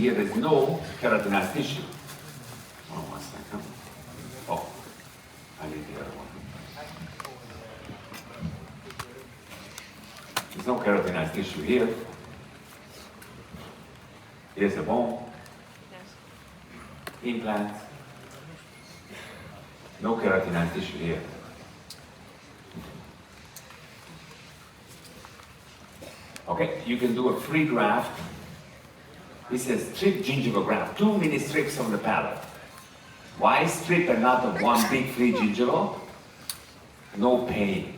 here, there's no keratinized tissue. Oh, 1 second. Oh, I need the other one. There's no keratinized tissue here. Here's the bone. Implants. No keratinized tissue here. Okay, you can do a free graft. This is strip gingival graft, 2 mini strips on the palate. Why strip and not of one big free gingival? No pain.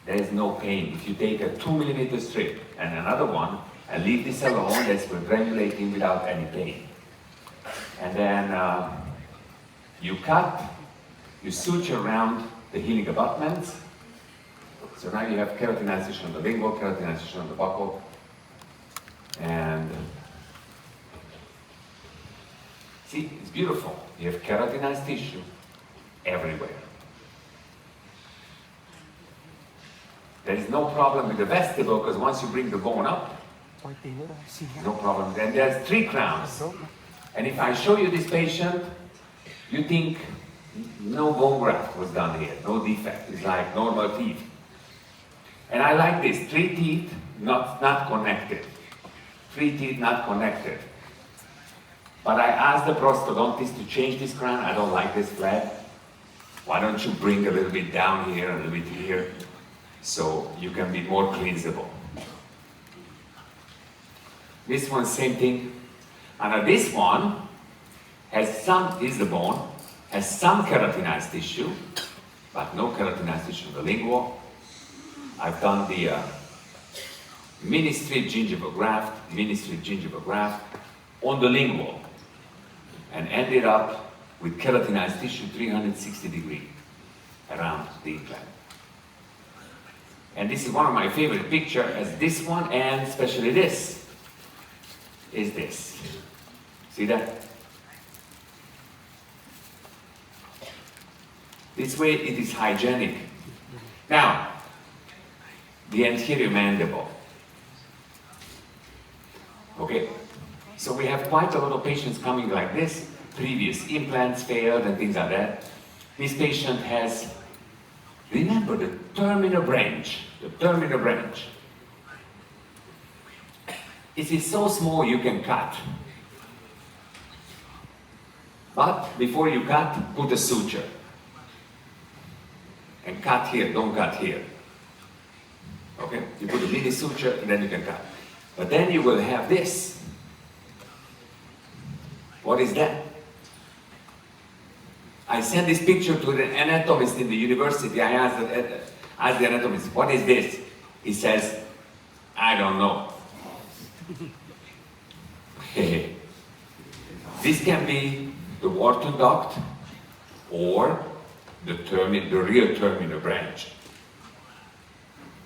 There is no pain. If you take a 2 millimeter strip and another one and leave this alone, that's granulating without any pain. And then you cut, you suture around the healing abutments. So now you have keratinization on the lingual, keratinization on the buccal, and see, it's beautiful. You have keratinized tissue everywhere. There is no problem with the vestibule because once you bring the bone up, no problem. Then there's 3 crowns. And if I show you this patient, you think no bone graft was done here, no defect. It's like normal teeth. And I like this, 3 teeth not connected. 3 teeth not connected. But I asked the prosthodontist to change this crown. I don't like this flat. Why don't you bring a little bit down here, a little bit here, so you can be more cleansable. This one, same thing. And this one has some, is the bone, has some keratinized tissue, but no keratinized tissue in the lingual. I've done the mini strip gingival graft on the lingual and ended up with keratinized tissue 360 degrees around the implant. And this is one of my favorite pictures, as this one, and especially this, is this. See that? This way it is hygienic. Now, the anterior mandible. Okay, so we have quite a lot of patients coming like this, previous implants failed and things like that. This patient has, remember the terminal branch, It is so small you can cut. But before you cut, put a suture. And cut here, don't cut here. Okay, you put a mini suture and then you can cut. But then you will have this. What is that? I sent this picture to the anatomist in the university. I asked the anatomist, what is this? He says, I don't know. This can be the Wharton duct or the rear terminal branch.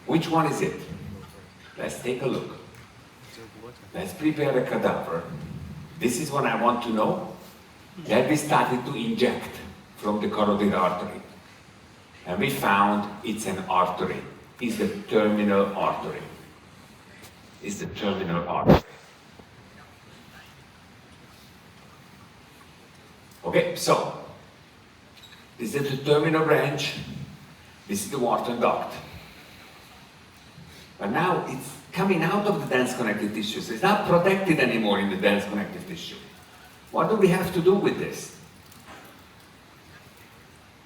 Which one is it? Let's take a look. Let's prepare a cadaver. This is what I want to know. Then we started to inject from the carotid artery. And we found it's an artery. It's the terminal artery. It's the terminal artery. Okay, so this is the terminal branch. This is the Wharton duct. But now it's coming out of the dense connective tissue. So it's not protected anymore in the dense connective tissue. What do we have to do with this?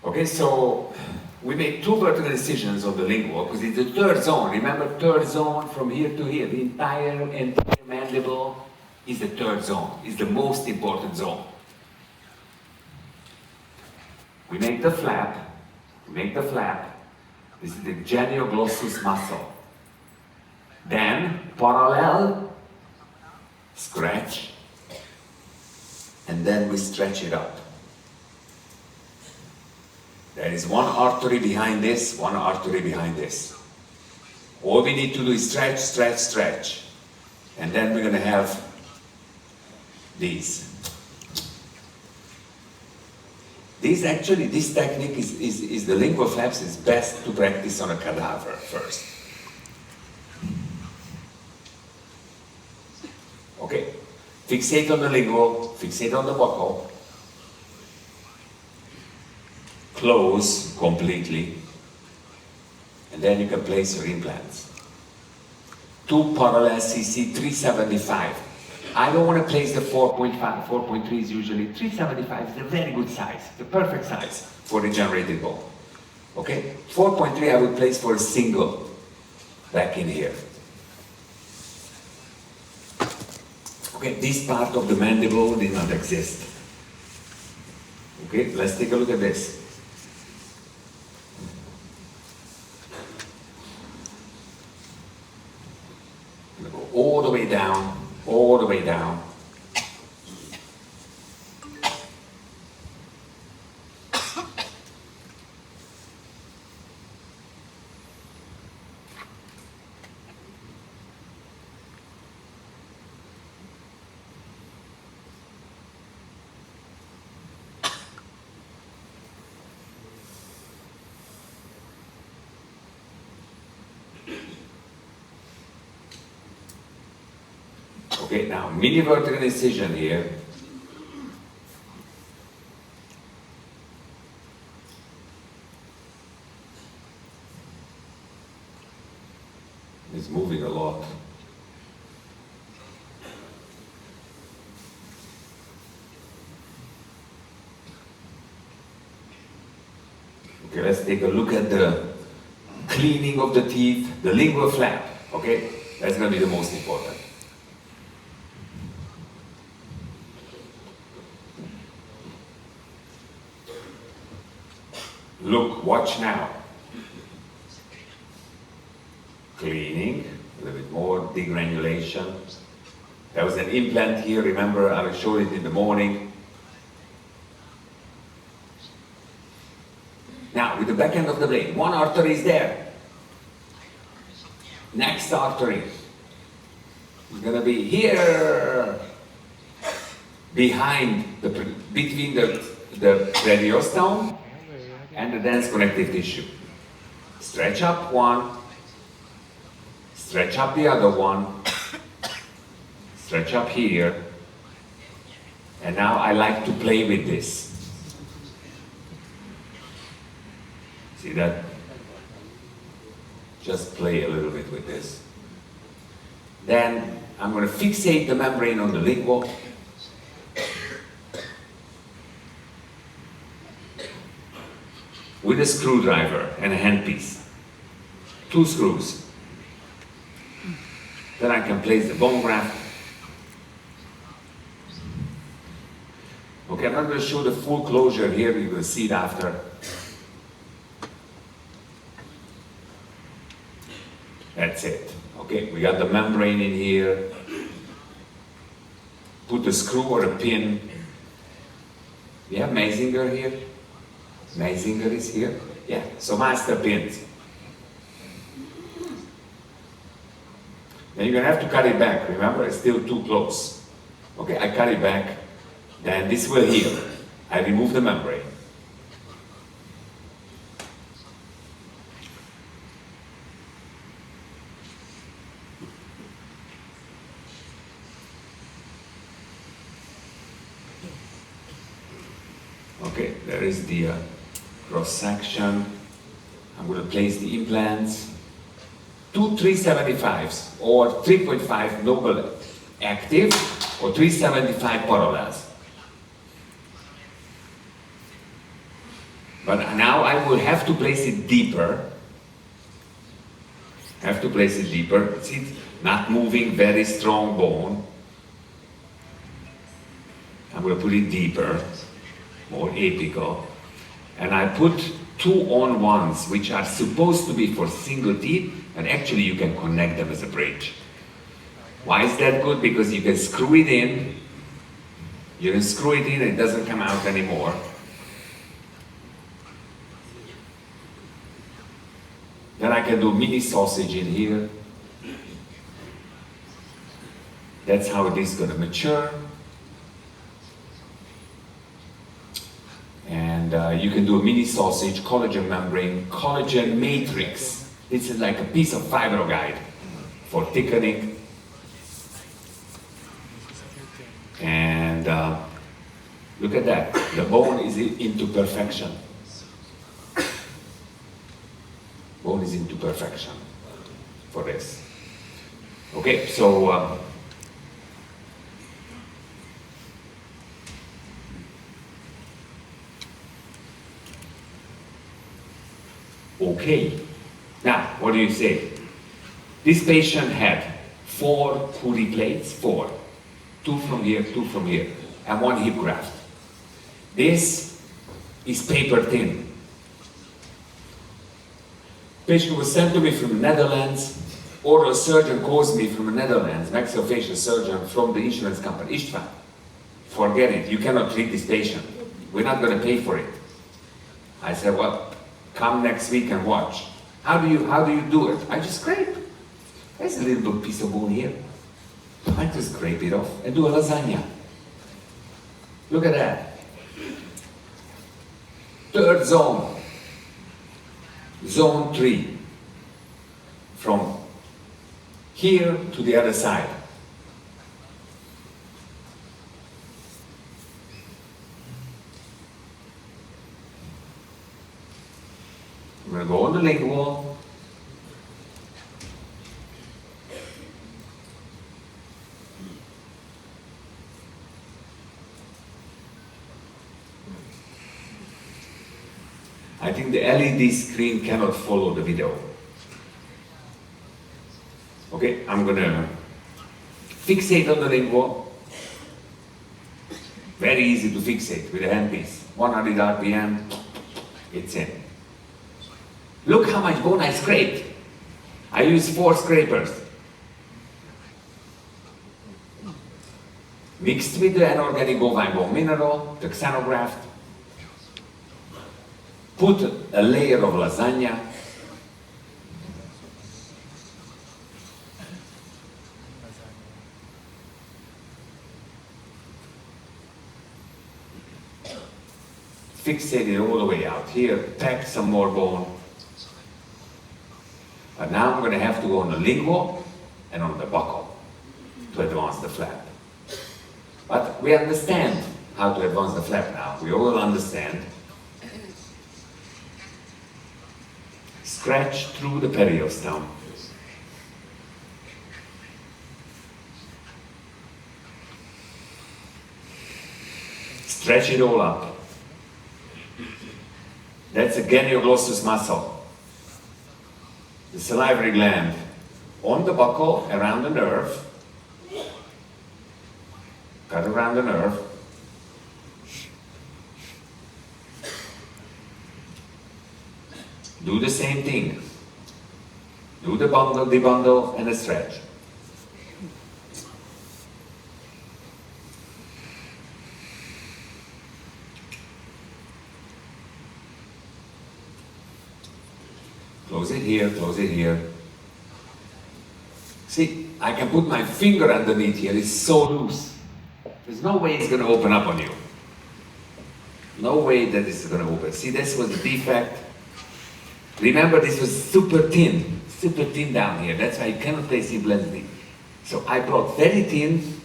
Okay, so we make 2 vertical incisions on the lingual because it's the 3rd zone. Remember, 3rd zone from here to here. The entire mandible is the 3rd zone. It's the most important zone. We make the flap. This is the genioglossus muscle. Then, parallel, scratch, and then we stretch it up. There is one artery behind this, one artery behind this. All we need to do is stretch, stretch, stretch. And then we're going to have these. This technique is the lingual flaps is best to practice on a cadaver first. Okay. Fixate on the lingual, fixate on the buccal. Close completely. And then you can place your implants. 2 parallel CC 375. I don't want to place the 4.5, 4.3 is usually 375 is a very good size, the perfect size for regenerated bone. Okay, 4.3 I would place for a single back in here. Okay, this part of the mandible did not exist. Okay, let's take a look at this. Go all the way down, all the way down. Okay, now mini vertical incision here. It's moving a lot. Okay, let's take a look at the cleaning of the teeth, the lingual flap. Okay, that's going to be the most important. Look, watch now. Cleaning, a little bit more degranulation. There was an implant here, remember I showed it in the morning. Now, with the back end of the blade, one artery is there. Next artery is going to be here, behind, between the periostome and the dense connective tissue. Stretch up one, stretch up the other one, stretch up here, and now I like to play with this. See that? Just play a little bit with this. Then I'm going to fixate the membrane on the lingual. With a screwdriver and a handpiece. 2 screws. Then I can place the bone graft. Okay, I'm not going to show the full closure here, you will see it after. That's it. Okay, we got the membrane in here. Put a screw or a pin. We have Mazinger here. Mazinger is here. Yeah, so master pins. Then you're going to have to cut it back. Remember, it's still too close. Okay, I cut it back. Then this will heal. I remove the membrane. Okay, there is the cross section. I'm going to place the implants. 2 375s or 3.5 noble active or 375 parallels. But now I will have to place it deeper. Have to place it deeper. See, it's not moving, very strong bone. I'm going to put it deeper, more apical. And I put 2-on-1s, which are supposed to be for single teeth, and actually you can connect them as a bridge. Why is that good? Because you can screw it in. You can screw it in and it doesn't come out anymore. Then I can do mini sausage in here. That's how it is going to mature. And you can do a mini sausage, collagen membrane, collagen matrix. This is like a piece of fibroguide for thickening. Look at that. The bone is into perfection. Bone is into perfection for this. Okay, so okay. Now, what do you say? This patient had 4 Curi plates, 4. 2 from here, 2 from here, and 1 hip graft. This is paper thin. Patient was sent to me from the Netherlands. Oral surgeon calls me from the Netherlands, maxillofacial surgeon from the insurance company, Istvan. Forget it, you cannot treat this patient. We're not going to pay for it. I said, well, come next week and watch. How do you do it? I just scrape. There's a little bit piece of bone here. I just scrape it off and do a lasagna. Look at that. 3rd zone. Zone 3. From here to the other side. I'm going to go on the lingual. I think the LED screen cannot follow the video. Okay, I'm gonna fixate on the lingual. Very easy to fixate with a handpiece. 100 RPM, it's in. Look how much bone I scraped. I used 4 scrapers. Mixed with the anorganic bovine bone mineral, the xenograft. Put a layer of lasagna. Fixate it all the way out here, pack some more bone. But now I'm going to have to go on the lingual and on the buccal to advance the flap. But we understand how to advance the flap now. We all understand. Scratch through the periosteum. Stretch it all up. That's a genioglossus muscle. The salivary gland on the buccal, around the nerve. Cut around the nerve. Do the same thing. Do the bundle, debundle, and a stretch. Close it here, close it here. See, I can put my finger underneath here, it's so loose. There's no way it's going to open up on you. No way that this is going to open. See, this was the defect. Remember, this was super thin down here. That's why you cannot place implants. So I brought very thin,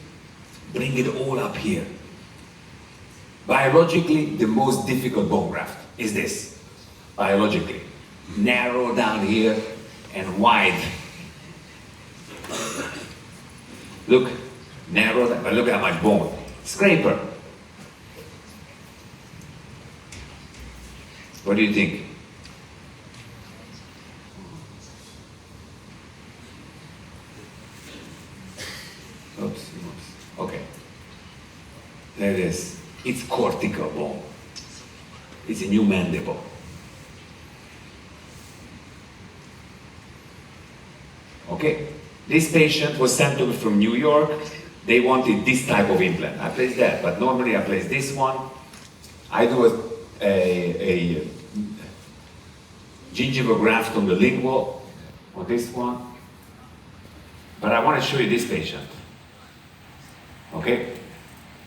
bring it all up here. Biologically, the most difficult bone graft is this. Biologically. Narrow down here and wide. Look, narrow down, but look how much bone. Scraper. What do you think? Oops. Okay. There it is. It's cortical bone. It's a new mandible. Okay. This patient was sent to me from New York. They wanted this type of implant. I place that, but normally I place this one. I do a gingival graft on the lingual, on this one. But I want to show you this patient. Okay?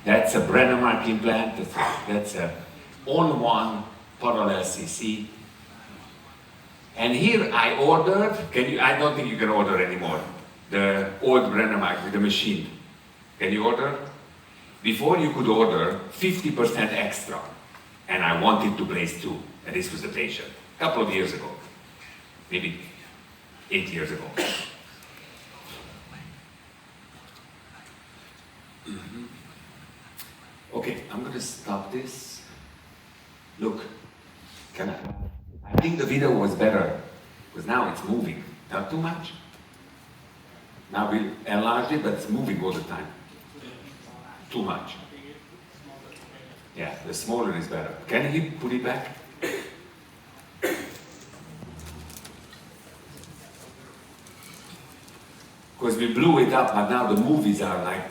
That's a Brenner mark implant. That's a on-one parallel CC. And here I ordered, I don't think you can order anymore, the old Brenner mark with the machine. Can you order? Before you could order 50% extra, and I wanted to place 2, and this was the patient, a couple of years ago, maybe 8 years ago. Okay, I'm gonna stop this. Look, I think the video was better, because now it's moving, not too much. Now we enlarge it, but it's moving all the time. Too much. Yeah, the smaller is better. Can you put it back? Because we blew it up, but now the movies are like...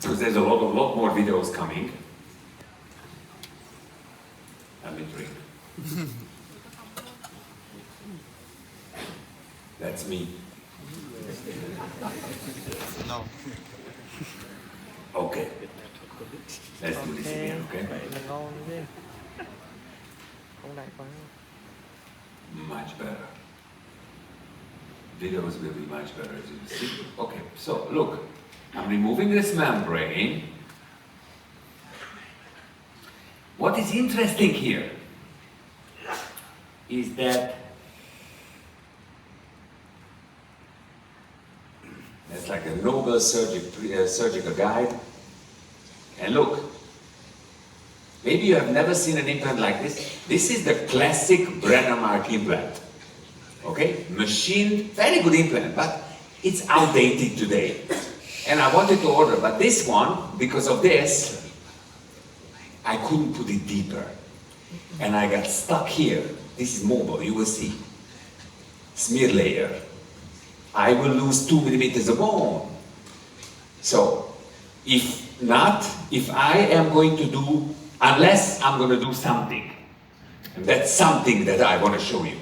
Because there's a lot more videos coming. Let me drink. That's me. No. Okay. Let's do this again, okay? Vậy là ngon chứ. Không đại quá. Much better. Videos will be much better as you see. Okay, so look, I'm removing this membrane. What is interesting here is that that's like a Nobel surgical guide. And look, maybe you have never seen an implant like this. This is the classic Brenner Mark implant. Okay, machined, very good implant, but it's outdated today. And I wanted to order, but this one, because of this, I couldn't put it deeper. And I got stuck here. This is mobile, you will see. Smear layer. I will lose 2 millimeters of bone. So, if not, if I am going to do, unless I'm going to do something, and that's something that I want to show you.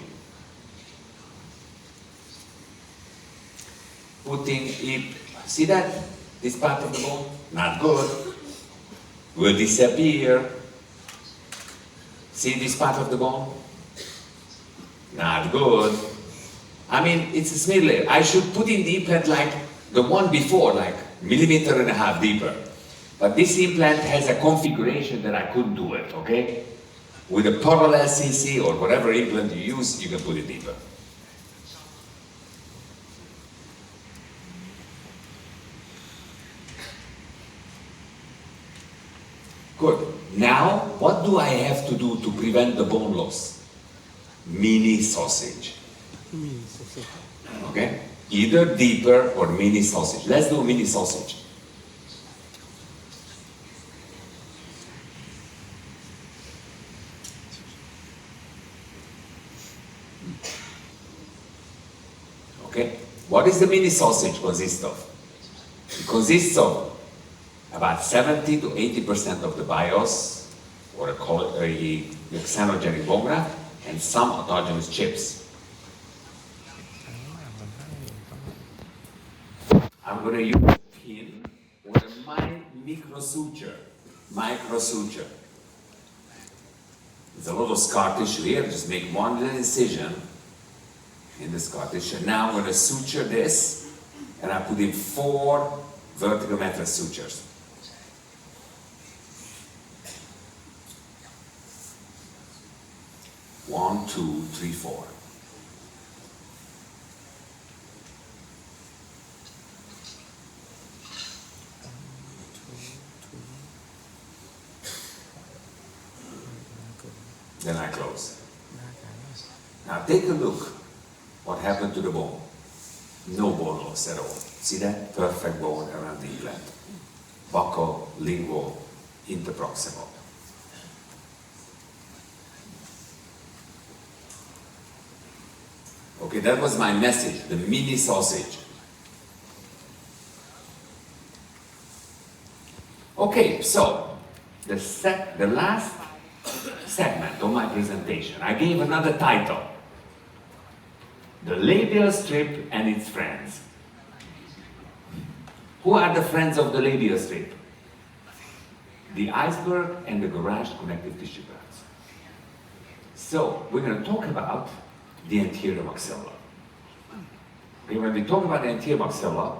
Putting it, see that? This part of the bone? Not good. Will disappear. See this part of the bone? Not good. I mean, it's a smear layer. I should put in the implant like the one before, like 1.5 millimeters deeper. But this implant has a configuration that I couldn't do it, okay? With a parallel CC or whatever implant you use, you can put it deeper. Good. Now, what do I have to do to prevent the bone loss? Mini sausage. Okay? Either deeper or mini sausage. Let's do mini sausage. Okay? What does the mini sausage consist of? It consists of about 70 to 80% of the BIOS, or a xenogenic bone graft, and some autogenous chips. I'm going to use a pin or a microsuture. There's a lot of scar tissue here. Just make one little incision in the scar tissue. Now I'm going to suture this, and I put in 4 vertical metron sutures. One, two, three, 4. Then I close. Now take a look. What happened to the bone? No bone loss at all. See that? Perfect bone around the implant. Buccal, lingual, interproximal. Okay, that was my message, the mini sausage. Okay, so the last segment of my presentation, I gave another title. The labial strip and its friends. Who are the friends of the labial strip? The iceberg and the garage connective tissue grafts. So we're going to talk about the anterior maxilla. Okay, when we talk about the anterior maxilla,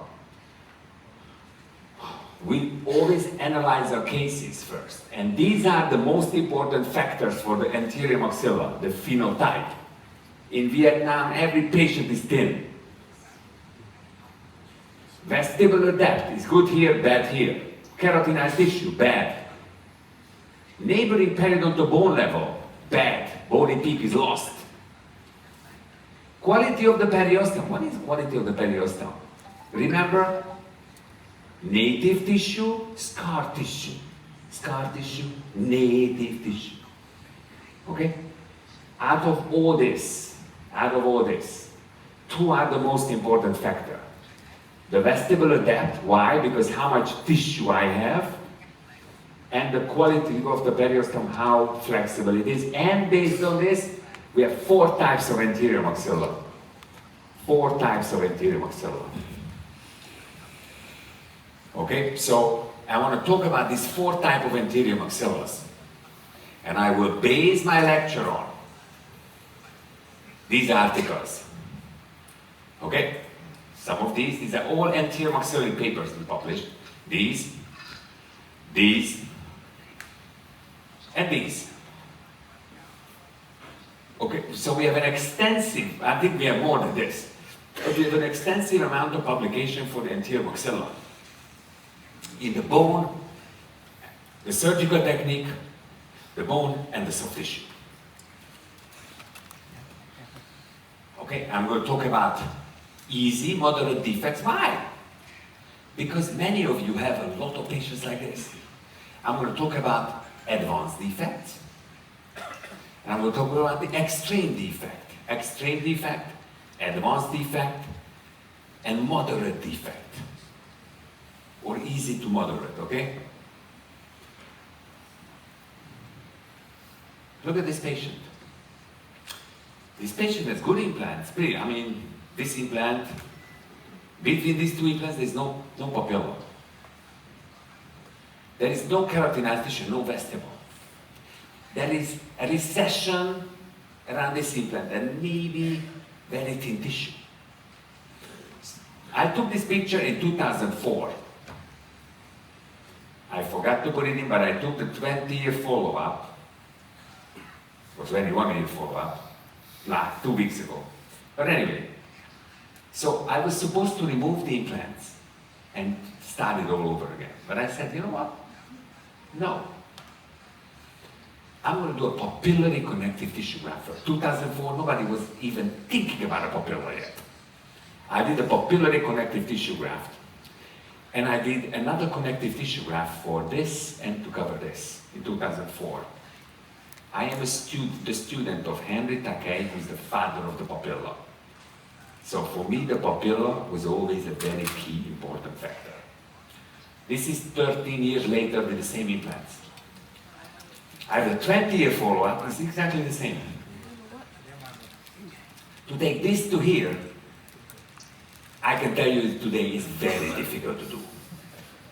we always analyze our cases first. And these are the most important factors for the anterior maxilla, the phenotype. In Vietnam, every patient is thin. Vestibular depth is good here, bad here. Keratinized tissue, bad. Neighboring periodontal bone level, bad. Bony peak is lost. Quality of the periosteum. What is quality of the periosteum? Remember, native tissue, scar tissue. Scar tissue, native tissue. Okay? Out of all this, two are the most important factor. The vestibular depth, why? Because how much tissue I have, and the quality of the periosteum, how flexible it is. And based on this, we have 4 types of anterior maxilla. 4 types of anterior maxilla. Okay, so I want to talk about these 4 types of anterior maxillas. And I will base my lecture on these articles. Okay? Some of these are all anterior maxillary papers we published. These, and these. Okay, so we have an extensive, I think we have more than this, but we have an extensive amount of publication for the anterior maxilla. In the bone, the surgical technique, the bone, and the soft tissue. Okay, I'm going to talk about easy, moderate defects. Why? Because many of you have a lot of patients like this. I'm going to talk about advanced defects. And I'm going to talk about the extreme defect. Extreme defect, advanced defect, and moderate defect. Or easy to moderate, okay? Look at this patient. This patient has good implants. I mean, this implant, between these 2 implants, there's no papilla. There is no keratinized tissue, no vestibule. There is a recession around this implant and maybe very thin tissue. I took this picture in 2004. I forgot to put it in, but I took the 20-year follow-up, or 21-year follow-up, 2 weeks ago. But anyway, so I was supposed to remove the implants and start it all over again. But I said, you know what? No. I'm going to do a papillary connective tissue graft. For 2004, nobody was even thinking about a papilla yet. I did a papillary connective tissue graft. And I did another connective tissue graft for this and to cover this in 2004. I am the student of Henry Takei, who's the father of the papilla. So for me, the papilla was always a very key, important factor. This is 13 years later with the same implants. I have a 20-year follow-up, it's exactly the same. To take this to here, I can tell you today is very difficult to do.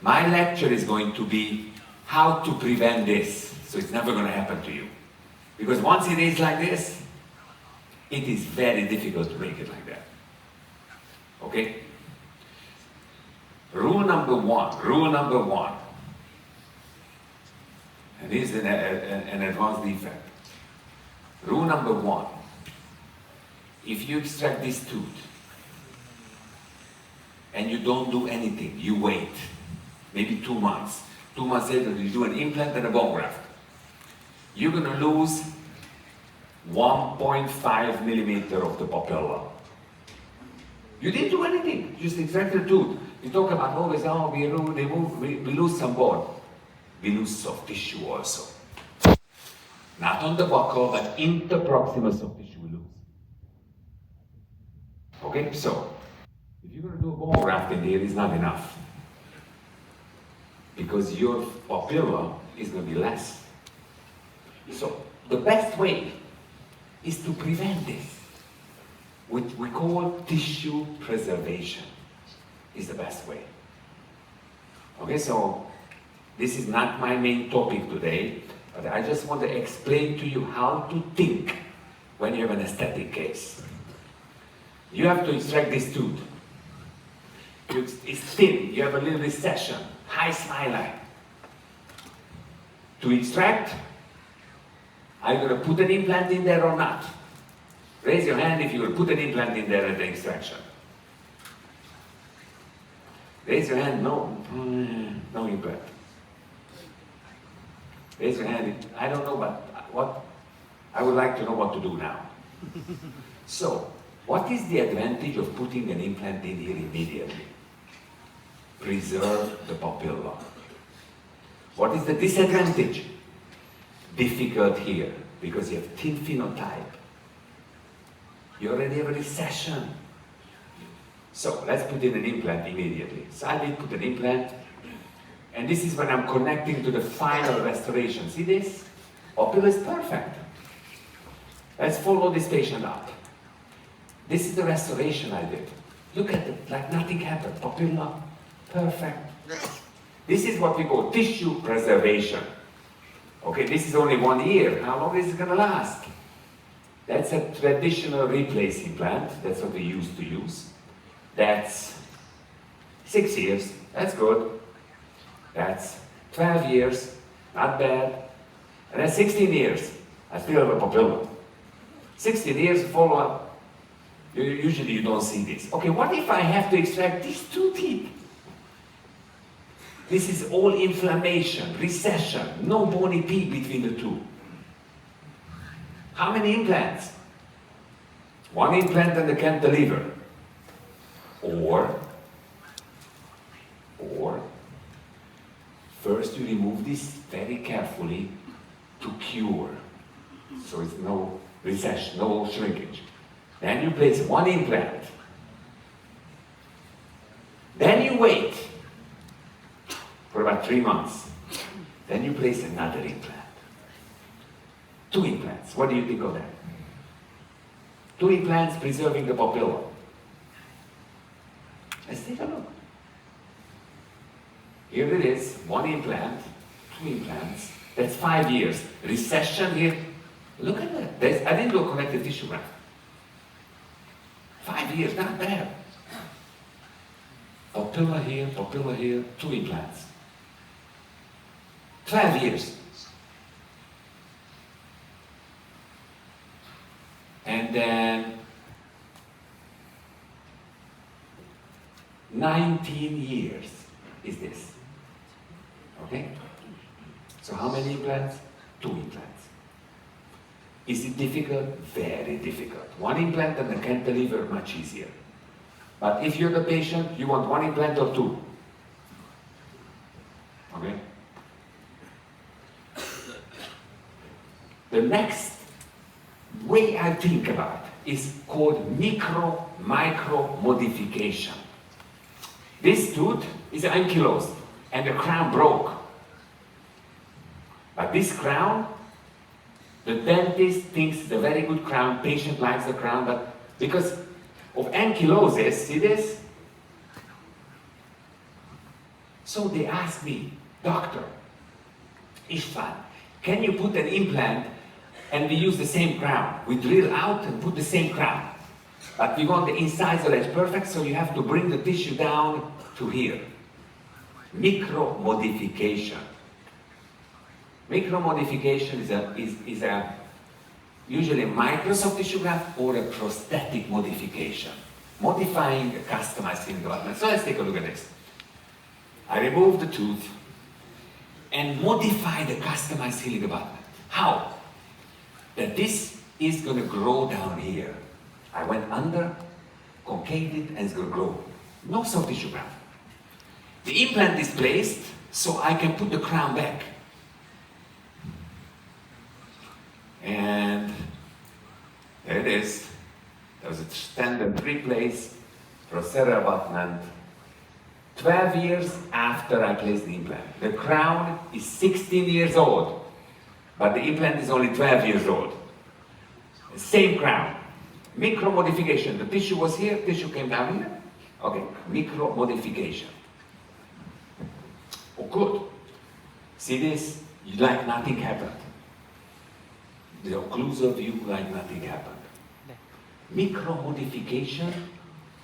My lecture is going to be how to prevent this, so it's never going to happen to you. Because once it is like this, it is very difficult to make it like that. Okay? Rule number one. And this is an advanced defect. Rule number 1. If you extract this tooth and you don't do anything, you wait, maybe 2 months. 2 months later, you do an implant and a bone graft. You're going to lose 1.5 millimeter of the papilla. You didn't do anything, you just extracted the tooth. You talk about always, oh, we lose some bone. We lose soft tissue also. Not on the buccal, but interproximal soft tissue we lose. Okay, so if you're going to do a bone graft in here, it's not enough. Because your papilla is going to be less. So the best way is to prevent this, which we call tissue preservation, is the best way. Okay, so this is not my main topic today, but I just want to explain to you how to think when you have an aesthetic case. You have to extract this tooth. It's thin, you have a little recession, high smile line. To extract, are you going to put an implant in there or not? Raise your hand if you will put an implant in there at the extraction. Raise your hand, no, no implant. Raise your hand, I don't know, but what, I would like to know what to do now. So, what is the advantage of putting an implant in here immediately? Preserve the papilla. What is the disadvantage? Difficult here, because you have thin phenotype. You already have a recession. So let's put in an implant immediately. So I did put an implant, and this is when I'm connecting to the final restoration. See this? Papilla is perfect. Let's follow this patient up. This is the restoration I did. Look at it, like nothing happened. Papilla, perfect. This is what we call tissue preservation. Okay, this is only 1 year. How long is it going to last? That's a traditional replace implant. That's what we used to use. That's 6 years. That's good. That's 12 years. Not bad. And that's 16 years. I still have a papilla. 16 years follow-up. Usually you don't see this. Okay, what if I have to extract these 2 teeth? This is all inflammation, recession, no bony peak between the 2. How many implants? 1 implant and the cantilever. Or, first you remove this very carefully to cure. So it's no recession, no shrinkage. Then you place 1 implant. Then you wait for about 3 months. Then you place another implant. 2 implants. What do you think of that? 2 implants preserving the papilla. Let's take a look. Here it is, 1 implant, 2 implants. That's 5 years. Recession here. Look at that. I didn't do a connective tissue graft. 5 years, not bad. Papilla here, 2 implants. 12 years. And then 19 years is this. Okay? So how many implants? 2 implants. Is it difficult? Very difficult. 1 implant and the cantilever much easier. But if you're the patient, you want 1 implant or 2. Okay? The next way I think about is called micro modification. This tooth is ankylosed and the crown broke. But this crown, the dentist thinks it's a very good crown, patient likes the crown, but because of ankylosis, see this? So they asked me, Doctor Istvan, can you put an implant and we use the same crown? We drill out and put the same crown. But we want the incisor edge perfect, so you have to bring the tissue down to here. Micro modification. Micro modification is usually a microsoft tissue graft or a prosthetic modification. Modifying a customized healing abutment. So let's take a look at this. I remove the tooth and modify the customized healing abutment. How? That this is going to grow down here. I went under, concaved it, and it's going to grow. No soft tissue graft. The implant is placed so I can put the crown back. And there it is. There was a standard replace, procedure abutment. 12 years after I placed the implant. The crown is 16 years old, but the implant is only 12 years old. Same crown. Micro modification. The tissue was here, tissue came down here. Okay, micro modification. good. See this? Like nothing happened. The occlusal view like nothing happened. Micro modification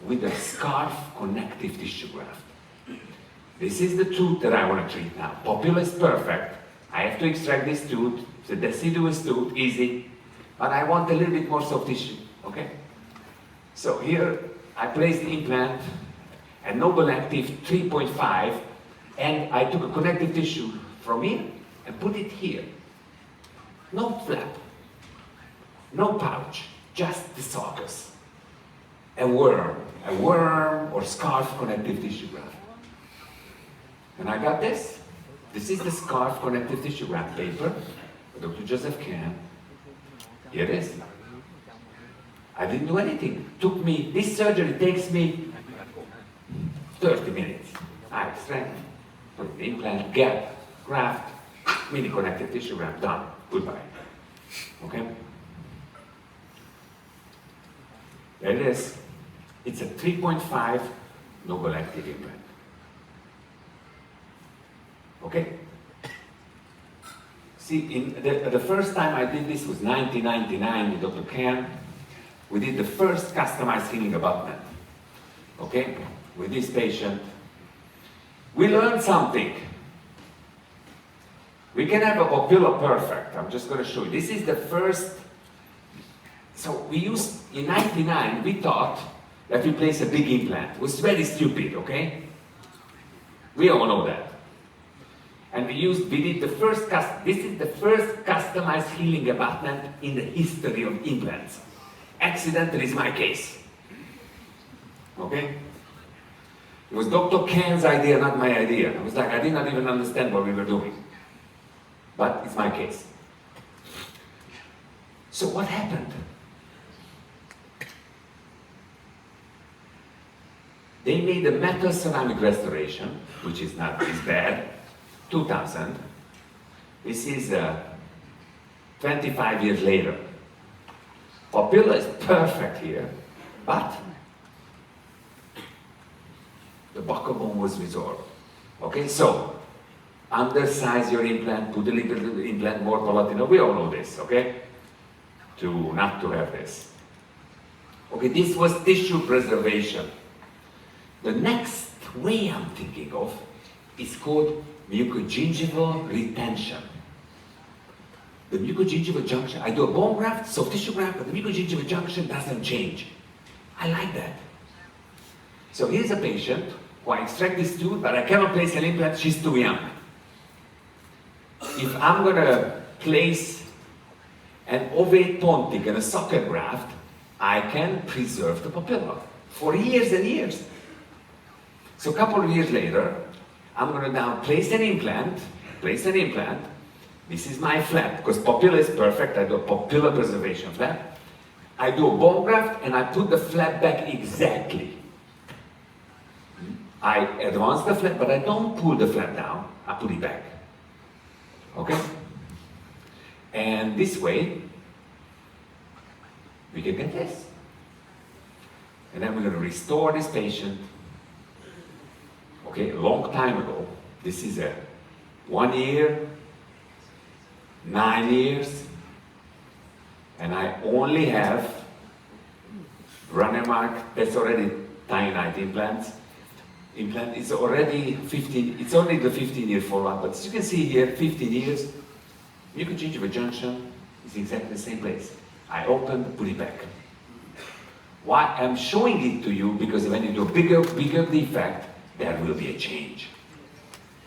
with a scarf connective tissue graft. This is the tooth that I want to treat now. Popula is perfect. I have to extract this tooth. It's a deciduous tooth, easy. But I want a little bit more soft tissue, okay? So here, I place the implant at Noble Active 3.5, and I took a connective tissue from here and put it here. No flap, no pouch, just the sulcus. A worm or scarf connective tissue graft. And I got this. This is the scarf connective tissue graft paper, Dr. Joseph Kahn. Here it is. I didn't do anything. This surgery takes me 30 minutes. I extract, put the implant, gap, graft, mini connective tissue graft, done. Goodbye. Okay? There it is. It's a 3.5 Noble Active implant. Okay? See, in the first time I did this was 1999 with Dr. Kahn. We did the first customized healing abutment. Okay? With this patient. We learned something. We can have a papilla perfect. I'm just going to show you. This is the first. So we used, in 99, we thought that we place a big implant. It was very stupid, okay? We all know that. And we did the first, this is the first customized healing abutment in the history of implants. Accidental is my case. Okay? It was Dr. Kahn's idea, not my idea. I was like, I did not even understand what we were doing. But it's my case. So what happened? They made a metal ceramic restoration, which is not as bad, 2000. This is 25 years later. Papilla is perfect here, but the buccal bone was resorbed. Okay, so undersize your implant, put a little implant more palatino. We all know this, okay? Not to have this. Okay, this was tissue preservation. The next way I'm thinking of is called mucogingival retention. The mucogingival junction, I do a bone graft, soft tissue graft, but the mucogingival junction doesn't change. I like that. So here's a patient who I extract this tooth, but I cannot place an implant, she's too young. If I'm gonna place an ovate pontic and a socket graft, I can preserve the papilla for years and years. So a couple of years later, I'm going to now place an implant. This is my flap, because papilla is perfect. I do a papilla preservation flap. I do a bone graft, and I put the flap back exactly. I advance the flap, but I don't pull the flap down. I put it back. Okay? And this way, we can get this. And then we're going to restore this patient. Okay, a long time ago. This is a 1 year, 9 years, and I only have Runnemark. That's already Tynite implants. Implant is already 15. It's only the 15-year follow-up, but as you can see here, 15 years. Mucogingival junction is exactly the same place. I open, put it back. Why I'm showing it to you, because when you do a bigger defect, there will be a change.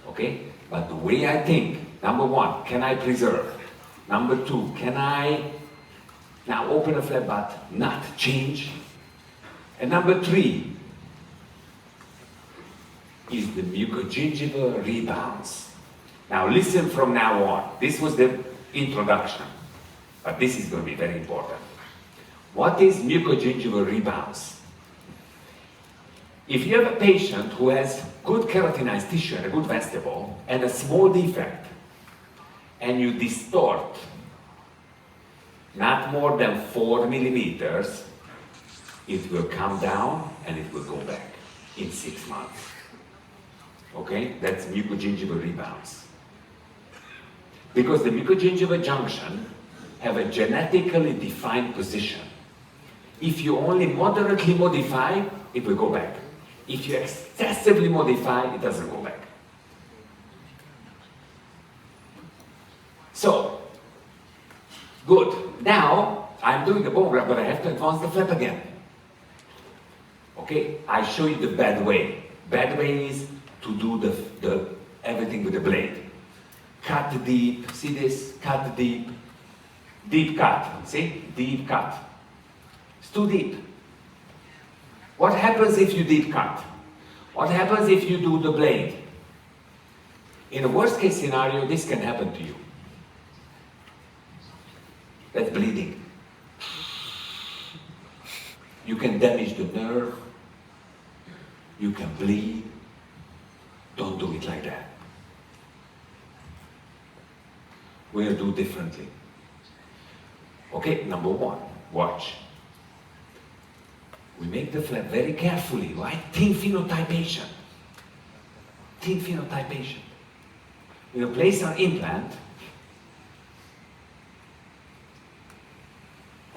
Okay? But the way I think, number one, can I preserve? Number two, can I now open a flap but not change? And number three is the mucogingival rebounds. Now listen from now on. This was the introduction, but this is going to be very important. What is mucogingival rebounds? If you have a patient who has good keratinized tissue and a good vestibule and a small defect, and you distort not more than 4 millimeters, it will come down and it will go back in 6 months. Okay, that's mucogingival rebounds. Because the mucogingival junction have a genetically defined position. If you only moderately modify, it will go back. If you excessively modify, it doesn't go back. So, good. Now, I'm doing the bone graft, but I have to advance the flap again. Okay, I show you the bad way. Bad way is to do the everything with the blade. Cut deep, see this? Cut deep. Deep cut, see? Deep cut. It's too deep. What happens if you deep cut? What happens if you do the blade? In a worst case scenario, this can happen to you. That's bleeding. You can damage the nerve. You can bleed. Don't do it like that. We'll do differently. Okay, number one, watch. We make the flap very carefully, right? Thin phenotype patient. Thin phenotype patient. We'll place our implant.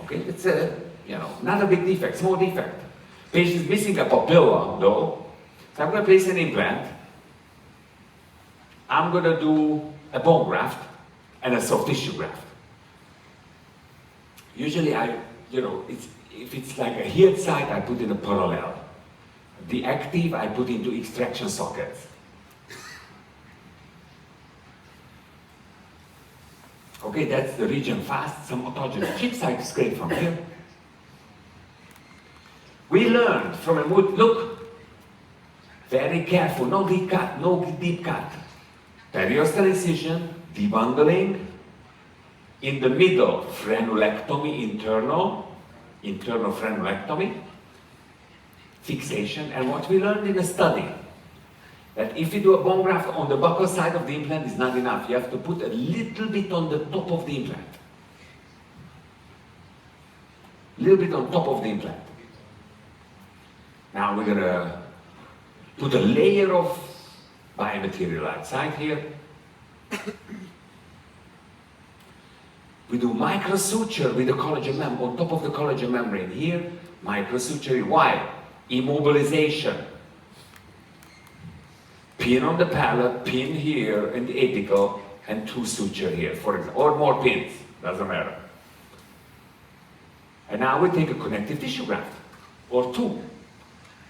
Okay, it's a, not a big defect, small defect. Patient's missing a papilla, though. So I'm going to place an implant. I'm going to do a bone graft and a soft tissue graft. Usually if it's like a healed site, I put in a parallel. The active, I put into extraction sockets. Okay, that's the region fast, some autogenous chip site scrape from here. We learned from a mood, look, very careful, no deep cut, no deep cut. Periostal incision, debundling, in the middle, frenulectomy, internal frenulectomy, fixation, and what we learned in the study, that if you do a bone graft on the buccal side of the implant is not enough. You have to put a little bit on the top of the implant. A little bit on top of the implant. Now we're gonna put a layer of biomaterial outside here. We do microsuture with the collagen membrane, on top of the collagen membrane here, microsuture. Why? Immobilization. Pin on the palate, pin here in the apical, and 2 suture here, for example, or more pins, doesn't matter. And now we take a connective tissue graft, or 2.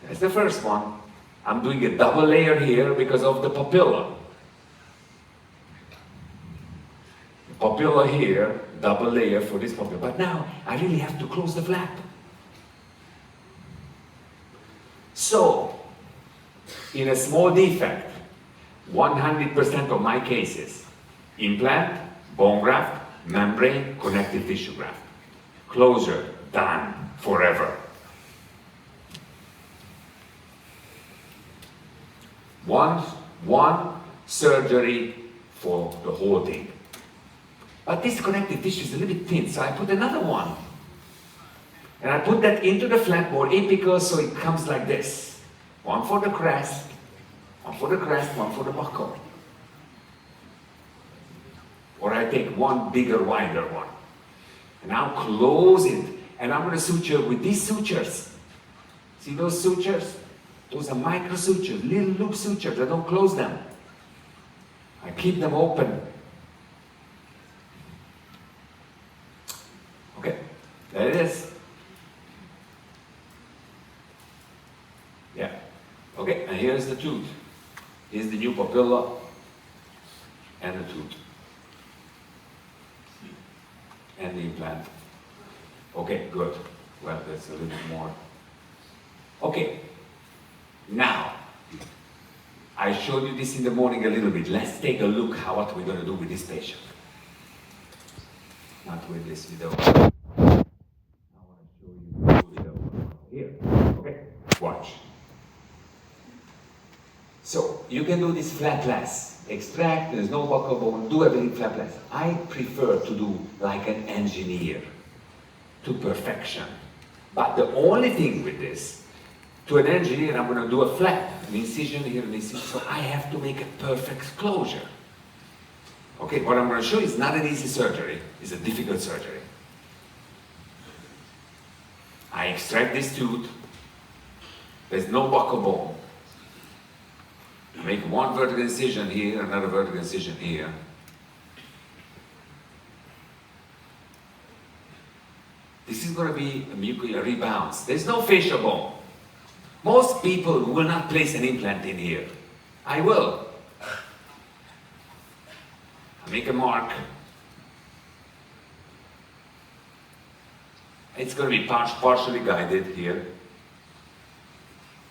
That's the first one. I'm doing a double layer here because of the papilla. The papilla here, double layer for this papilla. But now, I really have to close the flap. So, in a small defect, 100% of my cases, implant, bone graft, membrane, connective tissue graft. Closure, done, forever. One surgery for the whole thing. But this connective tissue is a little bit thin, so I put another one. And I put that into the flap more apical, so it comes like this. One for the crest, one for the crest, one for the buccal. Or I take one bigger, wider one. And I'll close it. And I'm going to suture with these sutures. See those sutures? Those are micro sutures, little loop sutures. I don't close them. I keep them open. Okay, there it is. Yeah. Okay, and here's the tooth. Here's the new papilla and the tooth. And the implant. Okay, good. Well, that's a little bit more. Okay. Now, I showed you this in the morning a little bit. Let's take a look what we're going to do with this patient. Not with this video. I want to show you the video here. Okay, watch. So, you can do this flapless. Extract, there's no buccal bone, do everything flapless. I prefer to do like an engineer, to perfection. But the only thing with this, to an engineer, I'm going to do a flap. an incision here, an incision, so I have to make a perfect closure. Okay, what I'm going to show you is not an easy surgery, it's a difficult surgery. I extract this tooth, there's no buccal bone. I make one vertical incision here, another vertical incision here. This is going to be a mucoid rebounce. There's no facial bone. Most people will not place an implant in here. I will. I make a mark. It's going to be partially guided here.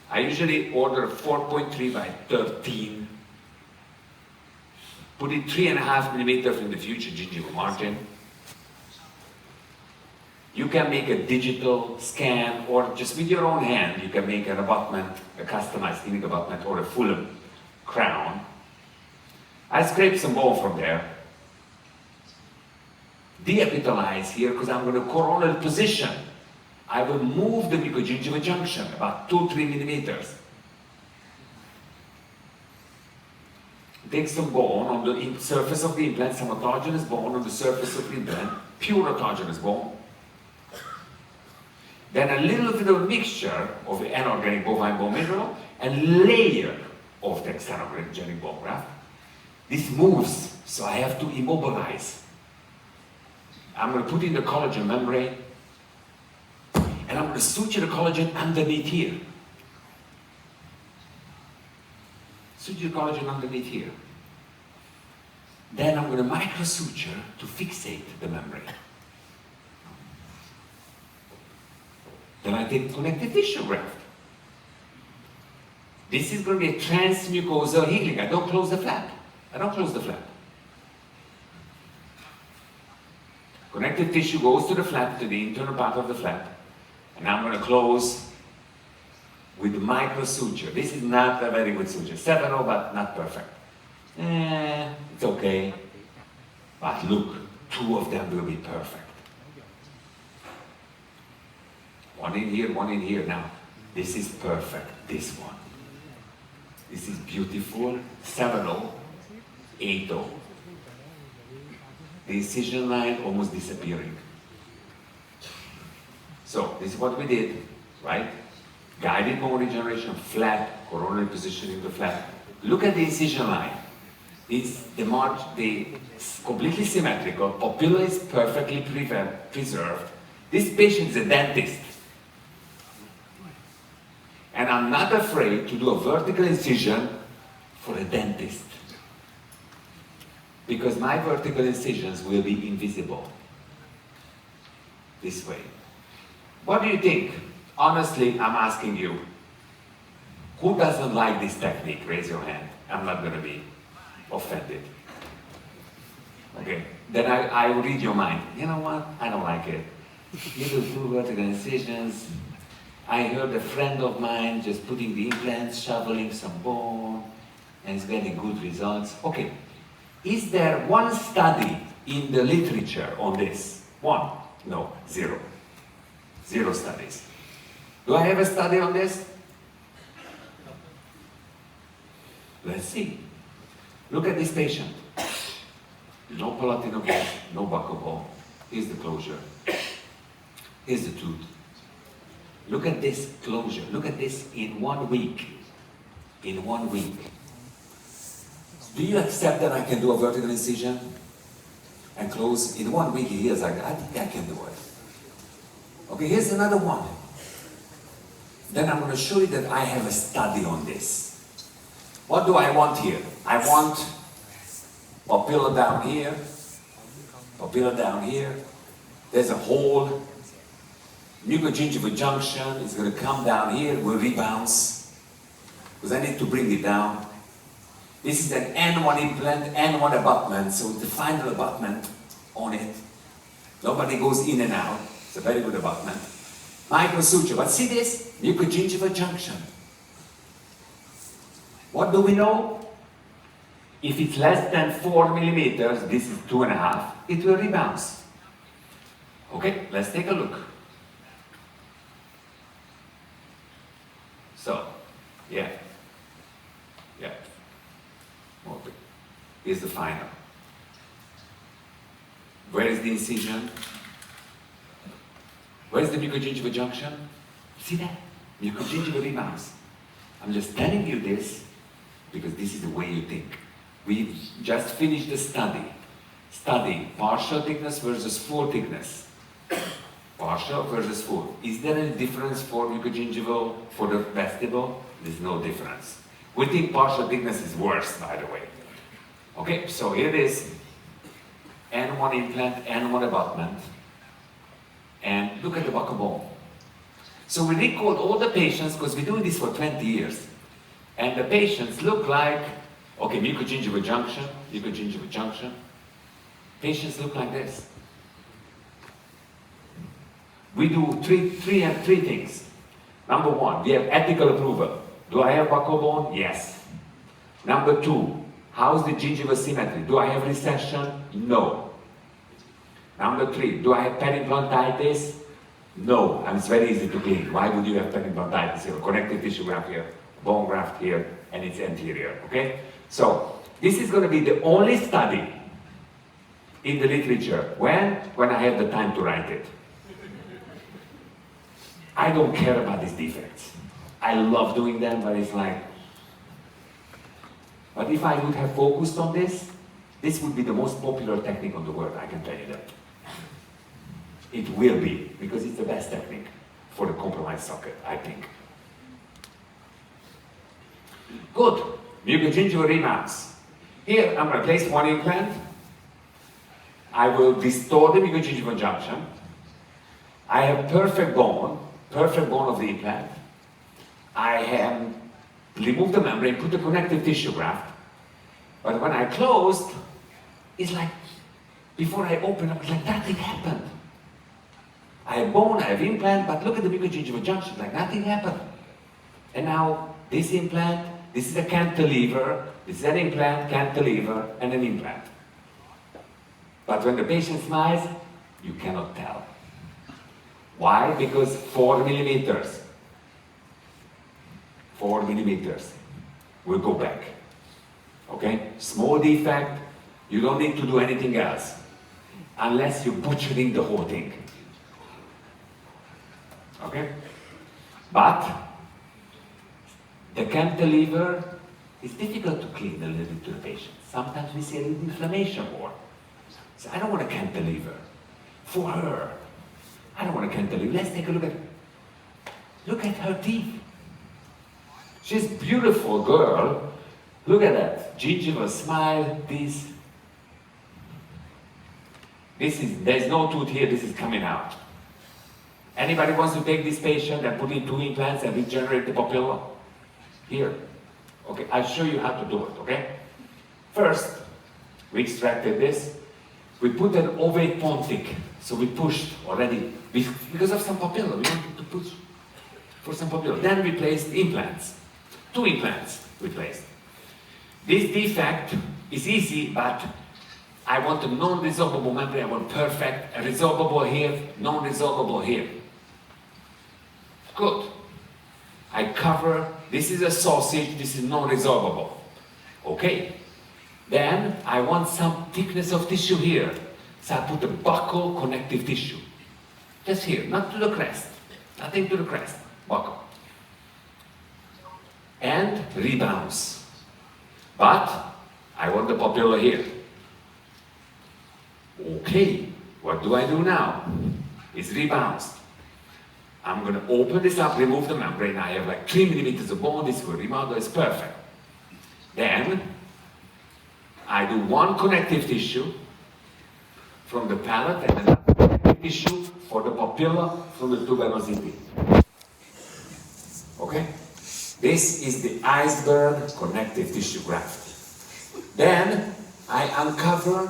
I usually order 4.3 by 13. Put it 3.5 millimeters from the future gingival margin. You can make a digital scan, or just with your own hand, you can make an abutment, a customized clinic abutment, or a full crown. I scrape some bone from there. Deepitalize here, because I'm going to coronal position. I will move the mucogingival junction about 2-3 millimeters. Take some bone on the surface of the implant, some autogenous bone on the surface of the implant, pure autogenous bone. Then a little bit of a mixture of anorganic bovine bone mineral and layer of the externogenic bone graft. This moves, so I have to immobilize. I'm going to put in the collagen membrane, and I'm going to suture the collagen underneath here. Suture the collagen underneath here. Then I'm going to microsuture to fixate the membrane. Then I take connective tissue graft. This is going to be a transmucosal healing. I don't close the flap. I don't close the flap. Connective tissue goes to the flap, to the internal part of the flap. And I'm going to close with microsuture. This is not a very good suture. 7-0, but not perfect. It's okay. But look, 2 of them will be perfect. One in here, one in here. Now, this is perfect, this one. This is beautiful. 7-0, 8-0. The incision line almost disappearing. So, this is what we did, right? Guided bone regeneration, flap, coronary positioning of the flap. Look at the incision line. It's completely symmetrical. Papilla is perfectly preserved. This patient is a dentist. And I'm not afraid to do a vertical incision for a dentist. Because my vertical incisions will be invisible. This way. What do you think? Honestly, I'm asking you. Who doesn't like this technique? Raise your hand. I'm not going to be offended. Okay. Then I will read your mind. You know what? I don't like it. You do 2 vertical incisions. I heard a friend of mine just putting the implants, shoveling some bone, and it's getting good results. Okay. Is there one study in the literature on this? One? No, 0. 0 studies. Do I have a study on this? Let's see. Look at this patient. No palatino bone, no buccal bone. Here's the closure. Here's the tooth. Look at this closure. Look at this in 1 week. In 1 week. Do you accept that I can do a vertical incision and close in 1 week? He is like, I think I can do it. Okay, here's another one. Then I'm going to show you that I have a study on this. What do I want here? I want papilla down here, papilla down here. There's a hole. Mucogingival junction is going to come down here, will rebounce. Because I need to bring it down. This is an N1 implant, N1 abutment, so the final abutment on it. Nobody goes in and out. It's a very good abutment. Microsuture, but see this? Mucogingival junction. What do we know? If it's less than 4 millimeters, this is 2.5, it will rebounce. Okay, let's take a look. So, yeah. is the final. Where is the incision? Where is the mucogingival junction? See that? Mucogingival rebounds. I'm just telling you this because this is the way you think. We just finished the study. Study partial thickness versus full thickness. Partial versus full. Is there any difference for mucogingival, for the vestibule? There's no difference. We think partial thickness is worse, by the way. Okay, so here it is. N1 implant, N1 abutment. And look at the buccal bone. So we record all the patients, because we're doing this for 20 years. And the patients look like, okay, mucogingival junction, mucogingival junction. Patients look like this. We do three things. Number one, we have ethical approval. Do I have buccal bone? Yes. Number two, how's the gingival symmetry? Do I have recession? No. Number three, do I have perimplantitis? No, and it's very easy to clean. Why would you have perimplantitis? You have a connective tissue graft here, bone graft here, and it's anterior, okay? So, this is going to be the only study in the literature. When I have the time to write it. I don't care about these defects. I love doing them, but it's like, but if I would have focused on this, this would be the most popular technique on the world, I can tell you that. It will be, because it's the best technique for the compromised socket, I think. Good. Mucogingival rebounds. Here, I'm going to place one implant. I will distort the mucogingival junction. I have perfect bone of the implant. I have removed the membrane, put the connective tissue graft. But when I closed, it's like, before I open up, it's like nothing happened. I have bone, I have implant, but look at the mucogingival junction, like nothing happened. And now, this implant, this is a cantilever, this is an implant, cantilever, and an implant. But when the patient smiles, you cannot tell. Why? Because 4 millimeters. 4 millimeters will go back. Okay? Small defect, you don't need to do anything else. Unless you're butchering the whole thing. Okay? But the cantilever is difficult to clean a little bit to the patient. Sometimes we see a little inflammation more. So I don't want a cantilever. For her, I don't want a cantilever. Let's take a look at her teeth. She's a beautiful girl. Look at that. Gingival smile, this. There's no tooth here, this is coming out. Anybody wants to take this patient and put in 2 implants and regenerate the papilla? Here. Okay, I'll show you how to do it, okay? First, we extracted this. We put an ovate pontic. So we pushed already, because of some papilla, we wanted to push for some papilla. Then we placed implants. 2 implants we placed. This defect is easy, but I want a non-resorbable membrane. I want perfect, a resorbable here, non-resorbable here. Good. I cover, this is a sausage, this is non-resorbable. Okay. Then I want some thickness of tissue here. So I put a buccal connective tissue. Just here, not to the crest. Nothing to the crest. Buccal. And rebounds. But I want the papilla here. Okay, what do I do now? It's rebounds. I'm going to open this up, remove the membrane. I have like 3 millimeters of bone. This will rebound. It's perfect. Then I do 1 connective tissue from the palate and another connective tissue for the papilla from the tuberosity. Okay? This is the iceberg connective tissue graft. Then I uncover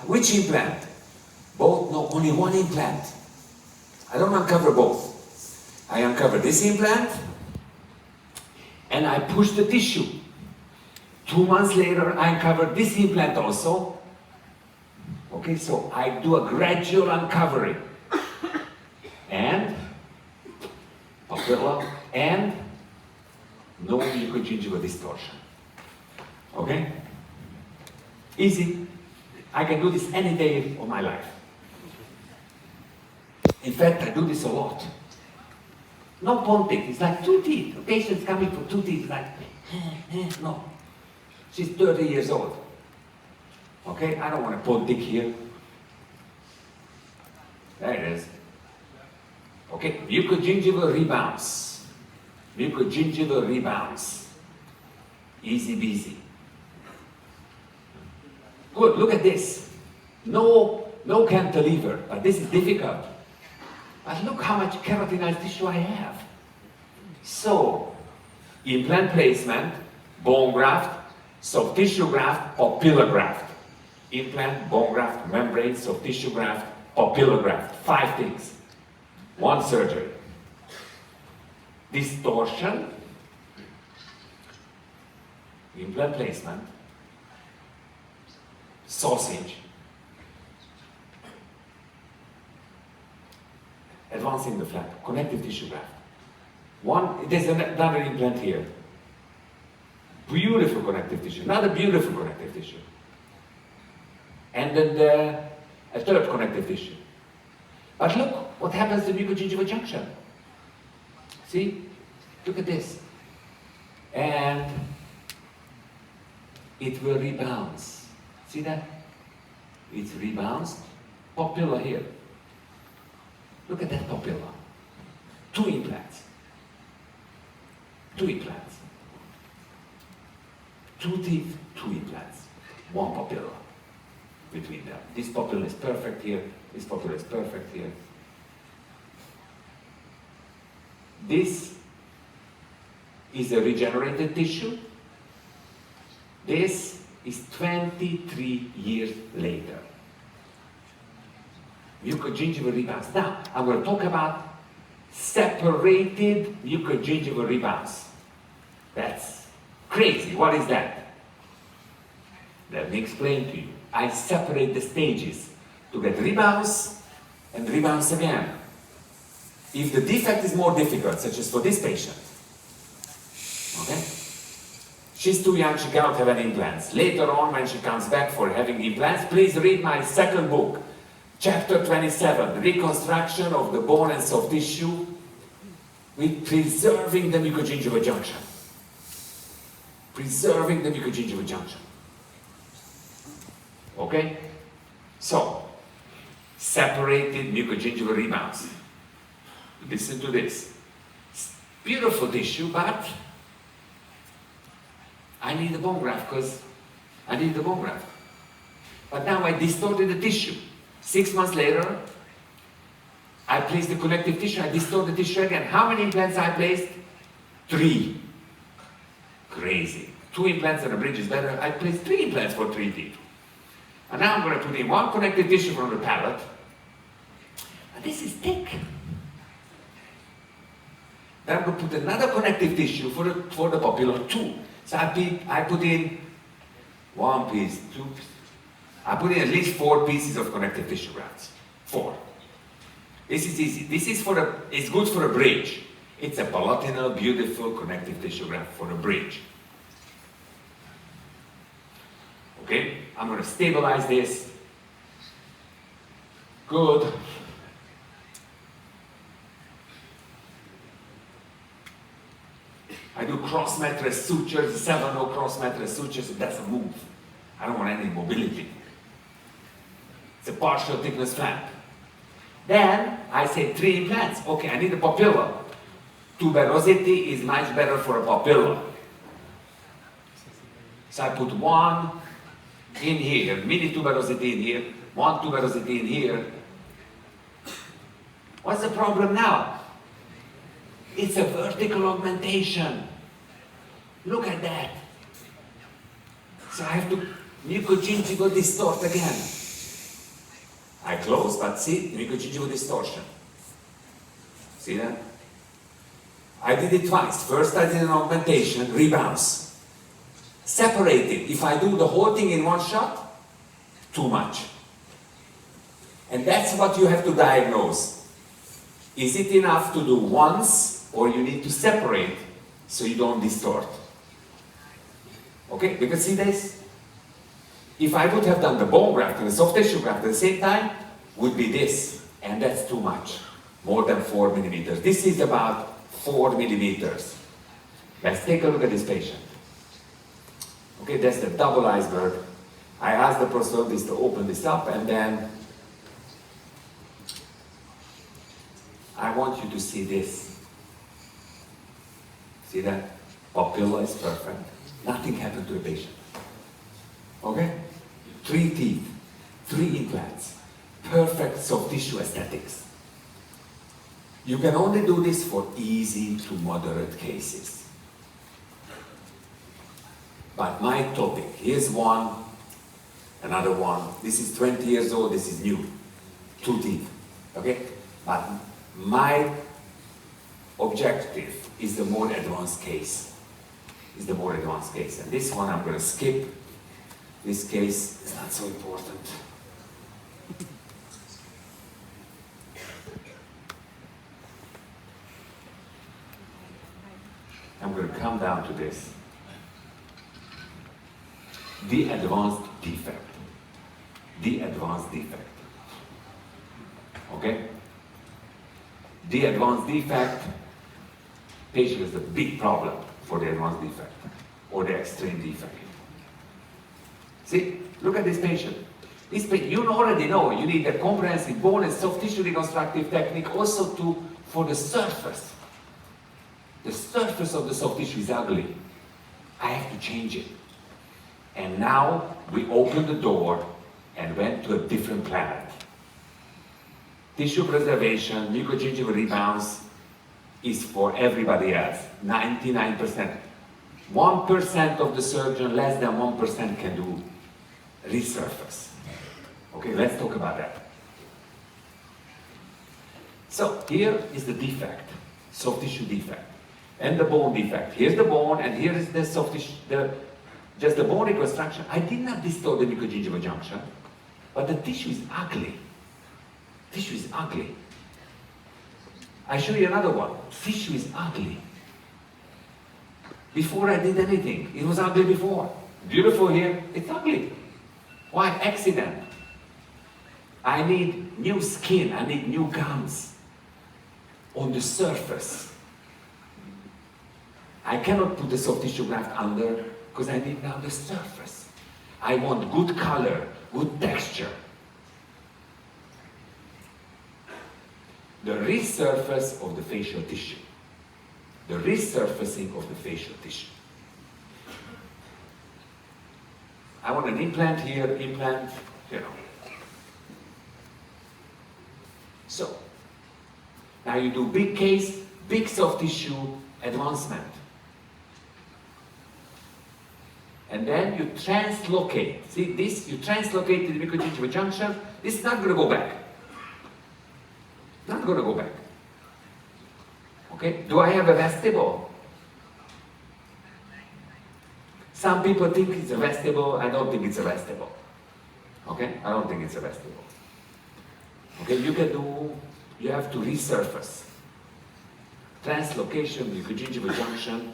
which implant? Both? No, only 1 implant. I don't uncover both. I uncover this implant and I push the tissue. 2 months later, I uncover this implant also. Okay, so I do a gradual uncovering. And papilla and no mucogingival distortion. Okay? Easy. I can do this any day of my life. In fact, I do this a lot. No pontic, it's like 2 teeth. A patient's coming for 2 teeth, like, no. She's 30 years old. Okay, I don't want a pontic here. There it is. Okay, mucogingival rebounds. Mucogingival rebounds. Easy peasy. Good, look at this. No cantilever, but this is difficult. But look how much keratinized tissue I have. So, implant placement, bone graft, soft tissue graft, papilla graft. Implant, bone graft, membrane, soft tissue graft, papilla graft. 5 things. 1 surgery. Distortion, implant placement, sausage, advancing the flap, connective tissue graft. There's another implant here. Beautiful connective tissue, another beautiful connective tissue. And then a third connective tissue. But look what happens to mucogingival junction. See? Look at this. And it will rebounce. See that? It's rebounced. Papilla here. Look at that papilla. 2 implants. 2 implants. 2 teeth, 2 implants. 1 papilla between them. This papilla is perfect here. This papilla is perfect here. This is a regenerated tissue. This is 23 years later. Mucogingival rebounds. Now, I'm going to talk about separated mucogingival rebounds. That's crazy. What is that? Let me explain to you. I separate the stages to get rebounds and rebounds again. If the defect is more difficult, such as for this patient, okay? She's too young, she cannot have any implants. Later on, when she comes back for having implants, please read my 2nd book, chapter 27, Reconstruction of the Bone and Soft Tissue with Preserving the Mucogingival Junction. Preserving the mucogingival junction. Okay? So, separated mucogingival rebounds. Listen to this. Beautiful tissue, but I need a bone graft because I need the bone graft. But now I distorted the tissue. 6 months later, I placed the connective tissue, I distort the tissue again. How many implants I placed? 3. Crazy. 2 implants and a bridge is better. I placed 3 implants for 3 teeth. And now I'm going to put in 1 connective tissue from the palate. And this is thick. Then I'm going to put another connective tissue for the papilla 2. So I put in 1 piece, 2 pieces. I put in at least 4 pieces of connective tissue grafts. 4. This is easy. This is it's good for a bridge. It's a palatinal, beautiful connective tissue graft for a bridge. Okay, I'm going to stabilize this. Good. I do cross-mattress sutures, 7-0 cross-mattress sutures, it doesn't move. I don't want any mobility. It's a partial thickness flap. Then I say 3 implants. Okay, I need a papilla. Tuberosity is much better for a papilla. So I put 1 in here, mini tuberosity in here, 1 tuberosity in here. What's the problem now? It's a vertical augmentation. Look at that. So I have to mucogingival distort again. I close, but see, mucogingival distortion. See that? I did it twice. First I did an augmentation, rebounds. Separated. If I do the whole thing in 1 shot, too much. And that's what you have to diagnose. Is it enough to do once, or you need to separate so you don't distort? Okay, you can see this? If I would have done the bone graft and the soft tissue graft at the same time, would be this, and that's too much, more than 4 millimeters. This is about 4 millimeters. Let's take a look at this patient. Okay, that's the double iceberg. I asked the prosthetist to open this up, and then I want you to see this. See that? Papilla is perfect. Nothing happened to the patient. Okay? 3 teeth, 3 implants, perfect soft tissue aesthetics. You can only do this for easy to moderate cases. But my topic, here's one, another one. This is 20 years old, this is new. 2 teeth, okay? But my objective is the more advanced case. Is the more advanced case. And this one I'm going to skip. This case is not so important. I'm going to come down to this. The advanced defect. The advanced defect. Okay? The advanced defect, patient is a big problem for the advanced defect or the extreme defect. See, look at this patient. This patient, you already know you need a comprehensive bone and soft tissue reconstructive technique also for the surface. The surface of the soft tissue is ugly. I have to change it. And now we open the door and went to a different planet. Tissue preservation, mucogingival rebounds is for everybody else. 99%. 1% of the surgeon, less than 1% can do resurface. Okay, let's talk about that. So here is the defect, soft tissue defect, and the bone defect. Here's the bone, and here is the soft tissue, just the bone reconstruction. I did not distort the mucogingival junction, but the tissue is ugly. Tissue is ugly. I show you another one. Tissue is ugly. Before I did anything, it was ugly before. Beautiful here, it's ugly. Why? Accident. I need new skin, I need new gums on the surface. I cannot put the soft tissue graft under because I need now the surface. I want good color, good texture. The resurface of the facial tissue. The resurfacing of the facial tissue. I want an implant here, implant, you know. So, now you do big case, big soft tissue advancement. And then you translocate. See this? You translocate the mucogingival junction. This is not going to go back. Not going to go back. Okay? Do I have a vestibule? Some people think it's a vestibule. I don't think it's a vestibule. Okay? I don't think it's a vestibule. Okay? You have to resurface. Translocation, mucogingival junction,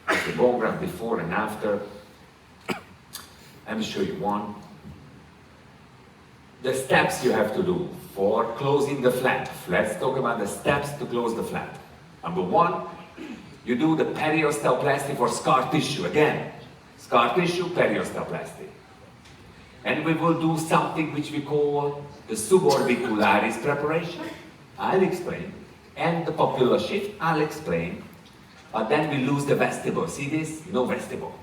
the bone graft before and after. Let me show you one. The steps you have to do for closing the flap. Let's talk about the steps to close the flap. Number 1, you do the periosteoplasty for scar tissue. Again, scar tissue, periosteoplasty. And we will do something which we call the suborbicularis preparation. I'll explain. And the papilla shift, I'll explain. But then we lose the vestibule. See this? No vestibule.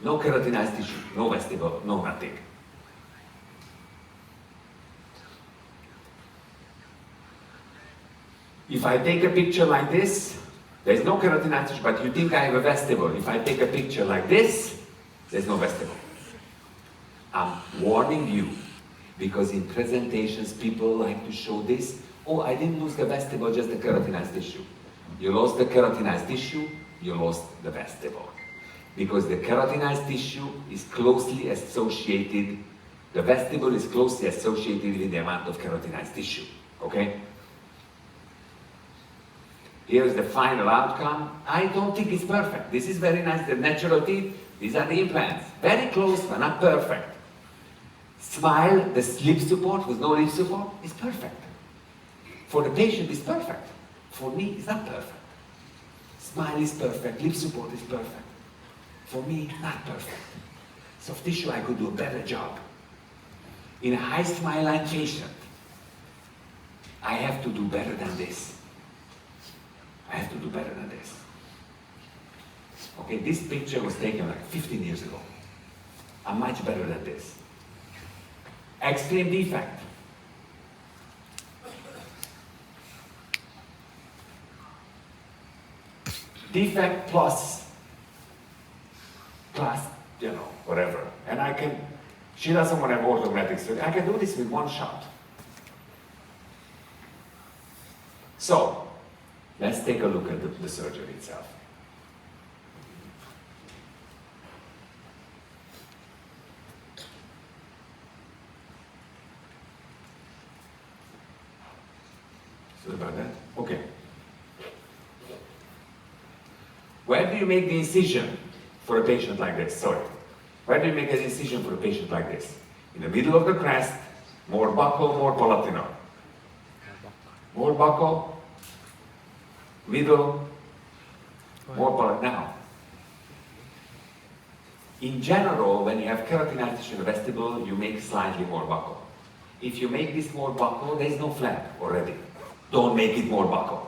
No keratinized tissue, no vestibule, no nothing. If I take a picture like this, there's no keratinized tissue, but you think I have a vestibule. If I take a picture like this, there's no vestibule. I'm warning you, because in presentations people like to show this. Oh, I didn't lose the vestibule, just the keratinized tissue. You lost the keratinized tissue, you lost the vestibule. Because the keratinized tissue is closely associated, the vestibule is closely associated with the amount of keratinized tissue, okay? Here's the final outcome. I don't think it's perfect. This is very nice, the natural teeth, these are the implants. Very close, but not perfect. Smile, the lip support with no lip support is perfect. For the patient, it's perfect. For me, it's not perfect. Smile is perfect, lip support is perfect. For me, not perfect. Soft tissue, I could do a better job. In a high smile line patient, I have to do better than this. I have to do better than this. Okay, this picture was taken like 15 years ago. I'm much better than this. Extreme defect. Defect plus, you know, whatever. And I can, she doesn't want to have orthodontic surgery. I can do this with one shot. So, let's take a look at the surgery itself. Sorry about that. Okay. Where do you make the incision for a patient like this? Sorry. Where do you make an incision for a patient like this? In the middle of the crest, more buccal, more palatino. More buccal, middle, more palatino. Now, in general, when you have keratinitis in the vestibule, you make slightly more buccal. If you make this more buccal, there is no flap already. Don't make it more buccal.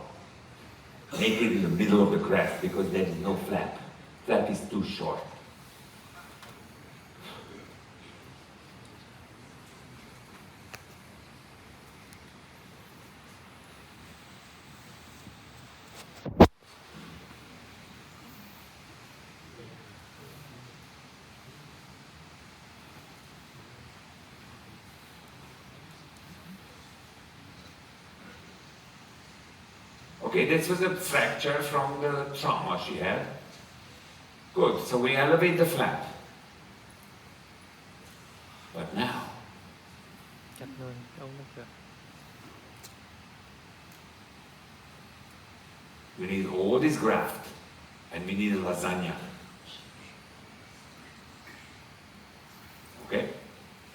Make it in the middle of the crest because there is no flap. Flap is too short. Okay, this was a fracture from the trauma she had. Good, so we elevate the flap. But now, chặt nơi đâu nó kìa. we need all this graft, and we need a lasagna. Okay?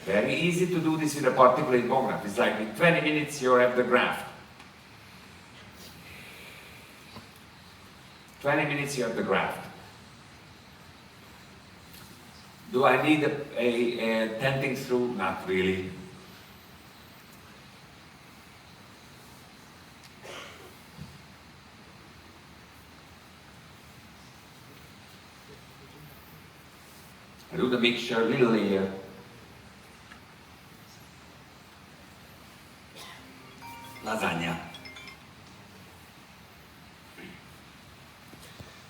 Very easy to do this with a particulate bone graft. It's like in 20 minutes you have the graft. 20 minutes you have the graft. Do I need a tenting screw? Not really. I do the mixture, little layer. Lasagna.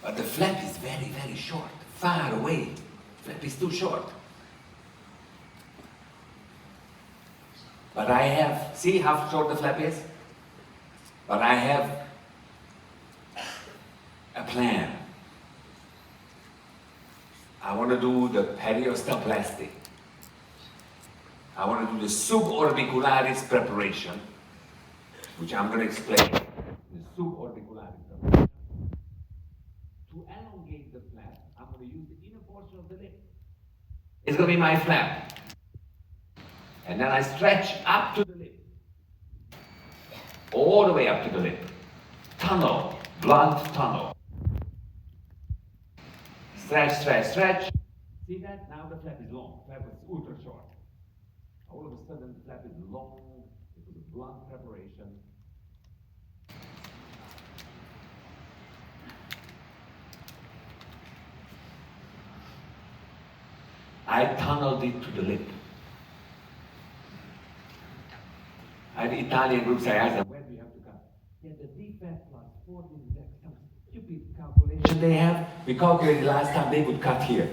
But the flap is very, very short, far away. Flap is too short. But I have, see how short the flap is? But I have a plan. I want to do the periostoplasty. I want to do the suborbicularis preparation, which I'm going to explain. The suborbicularis preparation. To elongate the flap, I'm going to use the inner portion of the lip. It's going to be my flap. And then I stretch up to the lip. All the way up to the lip. Tunnel, blunt tunnel. Stretch, stretch, stretch. See that? Now the flap is long. Flap is ultra short. All of a sudden the flap is long. It was a blunt preparation. I tunneled it to the lip. I had Italian groups, I asked them, where do you have to cut? Yeah, the defect plus 14 is some stupid calculation they have. We calculated last time they would cut here.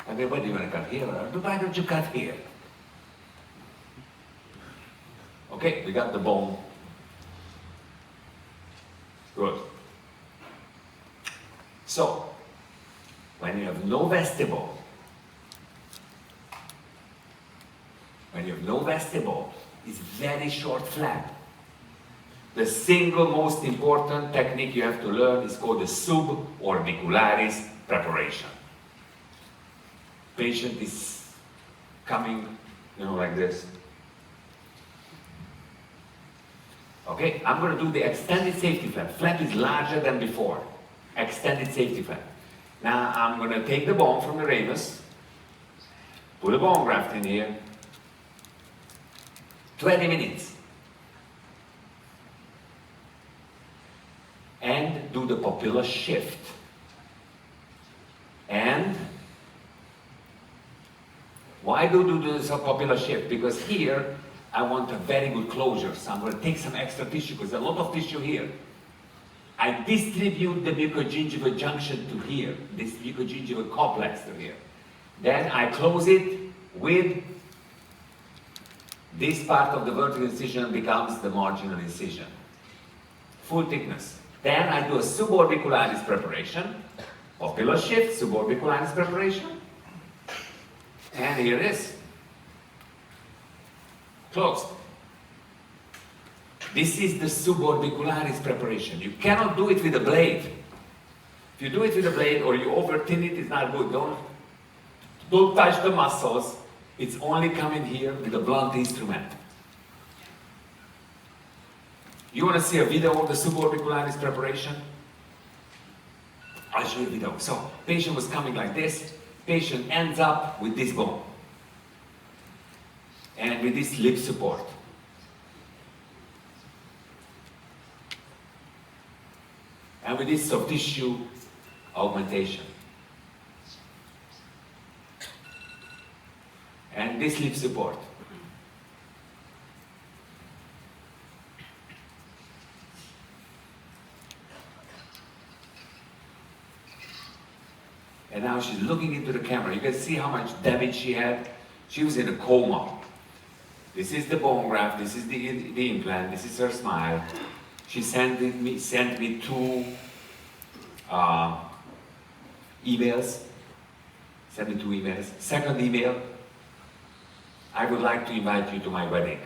I mean, what do you want to cut here? Why don't you cut here? Okay, we got the bone. Good. So, when you have no vestibule, it's very short flap. The single most important technique you have to learn is called the suborbicularis preparation. Patient is coming, like this. Okay, I'm going to do the extended safety flap. Flap is larger than before. Extended safety flap. Now I'm going to take the bone from the ramus, put a bone graft in here, 20 minutes. And do the popular shift. And why do this popular shift? Because here I want a very good closure. So I'm going to take some extra tissue because there's a lot of tissue here. I distribute the mucogingival junction to here, this mucogingival complex to here. Then I close it with this part of the vertical incision becomes the marginal incision. Full thickness. Then I do a suborbicularis preparation, popular shift, suborbicularis preparation, and here it is. Closed. This is the suborbicularis preparation. You cannot do it with a blade. If you do it with a blade or you over thin it, it's not good. Don't touch the muscles. It's only coming here with a blunt instrument. You want to see a video of the suborbicularis preparation? I'll show you a video. So, patient was coming like this. Patient ends up with this bone. And with this lip support. And with this soft tissue augmentation. And this lip support. And now she's looking into the camera. You can see how much damage she had. She was in a coma. This is the bone graft, this is the implant, this is her smile. She sent me 2 emails. Sent me 2 emails. Second email, I would like to invite you to my wedding.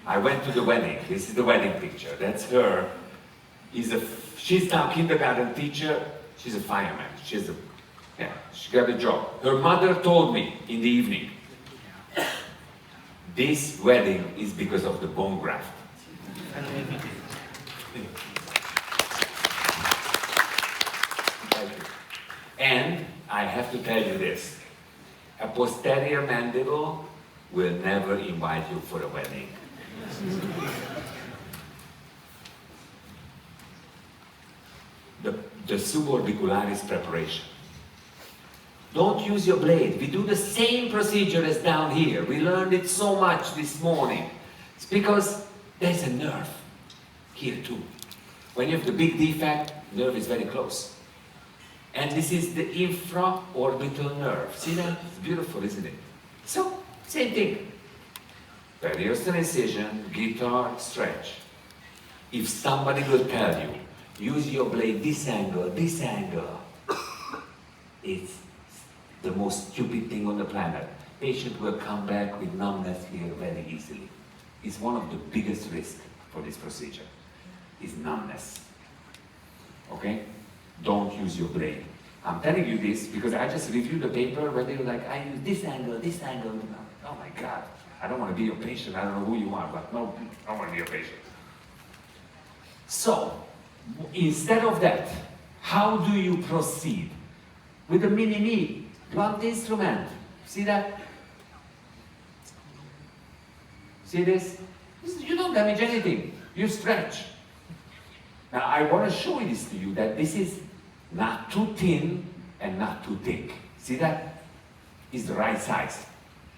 I went to the wedding. This is the wedding picture. That's her. She's now kindergarten teacher. She's a fireman. She got a job. Her mother told me in the evening, this wedding is because of the bone graft. And I have to tell you this, a posterior mandible will never invite you for a wedding. The suborbicularis preparation. Don't use your blade. We do the same procedure as down here. We learned it so much this morning. It's because there's a nerve here too. When you have the big defect, nerve is very close. And this is the infraorbital nerve. See that? It's beautiful, isn't it? So, same thing. Periosteal incision, guitar, stretch. If somebody will tell you, use your blade this angle, it's the most stupid thing on the planet. Patient will come back with numbness here very easily. It's one of the biggest risks for this procedure, is numbness. Okay? Don't use your blade. I'm telling you this because I just reviewed the paper where they were like, I use this angle. Oh my God, I don't want to be your patient. I don't know who you are, but no, I don't want to be your patient. So, instead of that, how do you proceed? With a mini-me, blunt instrument. See that? See this? You don't damage anything. You stretch. Now I want to show this to you that this is not too thin and not too thick. See that? It's the right size.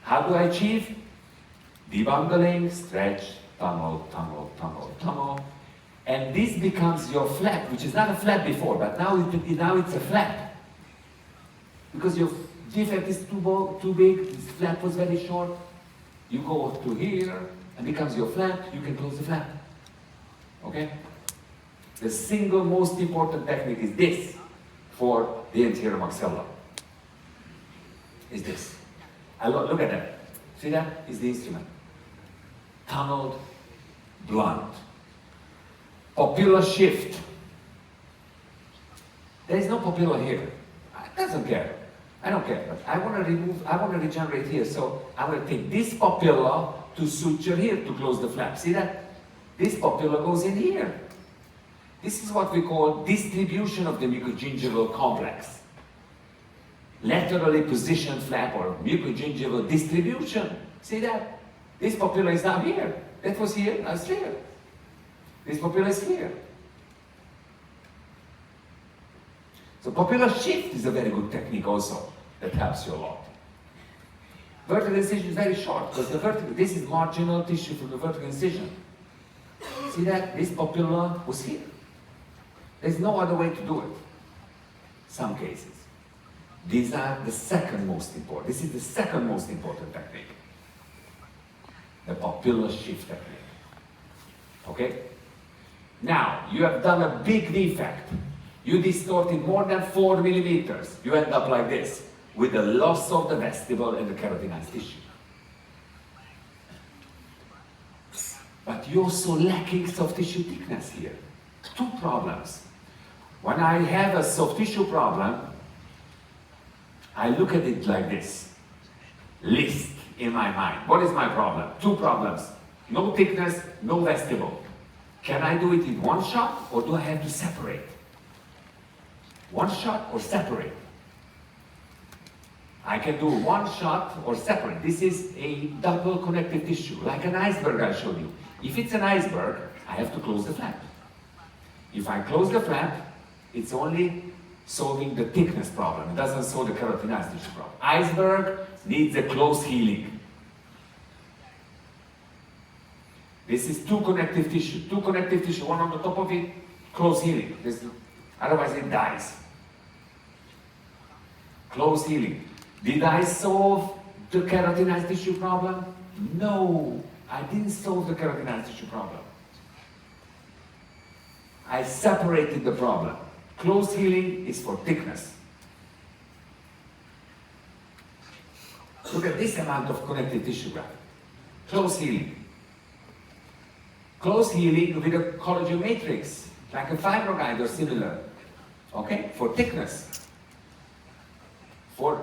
How do I achieve? Debundling, stretch, tunnel. And this becomes your flap, which is not a flap before, but now it's a flap. Because your defect is too big, this flap was very short. You go to here, and becomes your flap, you can close the flap. Okay? The single most important technique is this for the anterior maxilla. Is this. Look at that. See that? Is the instrument. Tunneled, blunt. Popular shift. There is no popular here. Doesn't care. I don't care. But I want to regenerate here. So I'm going to take this papilla to suture here to close the flap. See that? This papilla goes in here. This is what we call distribution of the mucogingival complex. Laterally positioned flap or mucogingival distribution. See that? This papilla is now here. That was here, now it's here. This papilla is here. So papillar shift is a very good technique also that helps you a lot. Vertical incision is very short because this is marginal tissue from the vertical incision. See that? This papilla was here. There's no other way to do it. Some cases. These are the second most important. This is the second most important technique. The papillar shift technique. Okay? Now, you have done a big defect. You distorted more than 4 millimeters. You end up like this, with the loss of the vestibule and the keratinized tissue. But you're also lacking soft tissue thickness here. 2 problems. When I have a soft tissue problem, I look at it like this. List in my mind. What is my problem? 2 problems. No thickness, no vestibule. Can I do it in one shot or do I have to separate? One shot or separate? I can do one shot or separate. This is a double connective tissue, like an iceberg I showed you. If it's an iceberg, I have to close the flap. If I close the flap, it's only solving the thickness problem. It doesn't solve the keratinized tissue problem. Iceberg needs a close healing. This is 2 connective tissue. 2 connective tissue, one on the top of it, close healing. Otherwise it dies. Close healing. Did I solve the keratinized tissue problem? No, I didn't solve the keratinized tissue problem. I separated the problem. Close healing is for thickness. Look at this amount of connective tissue graft. Close healing. Close healing with a collagen matrix, like a fibroguide or similar. Okay, for thickness.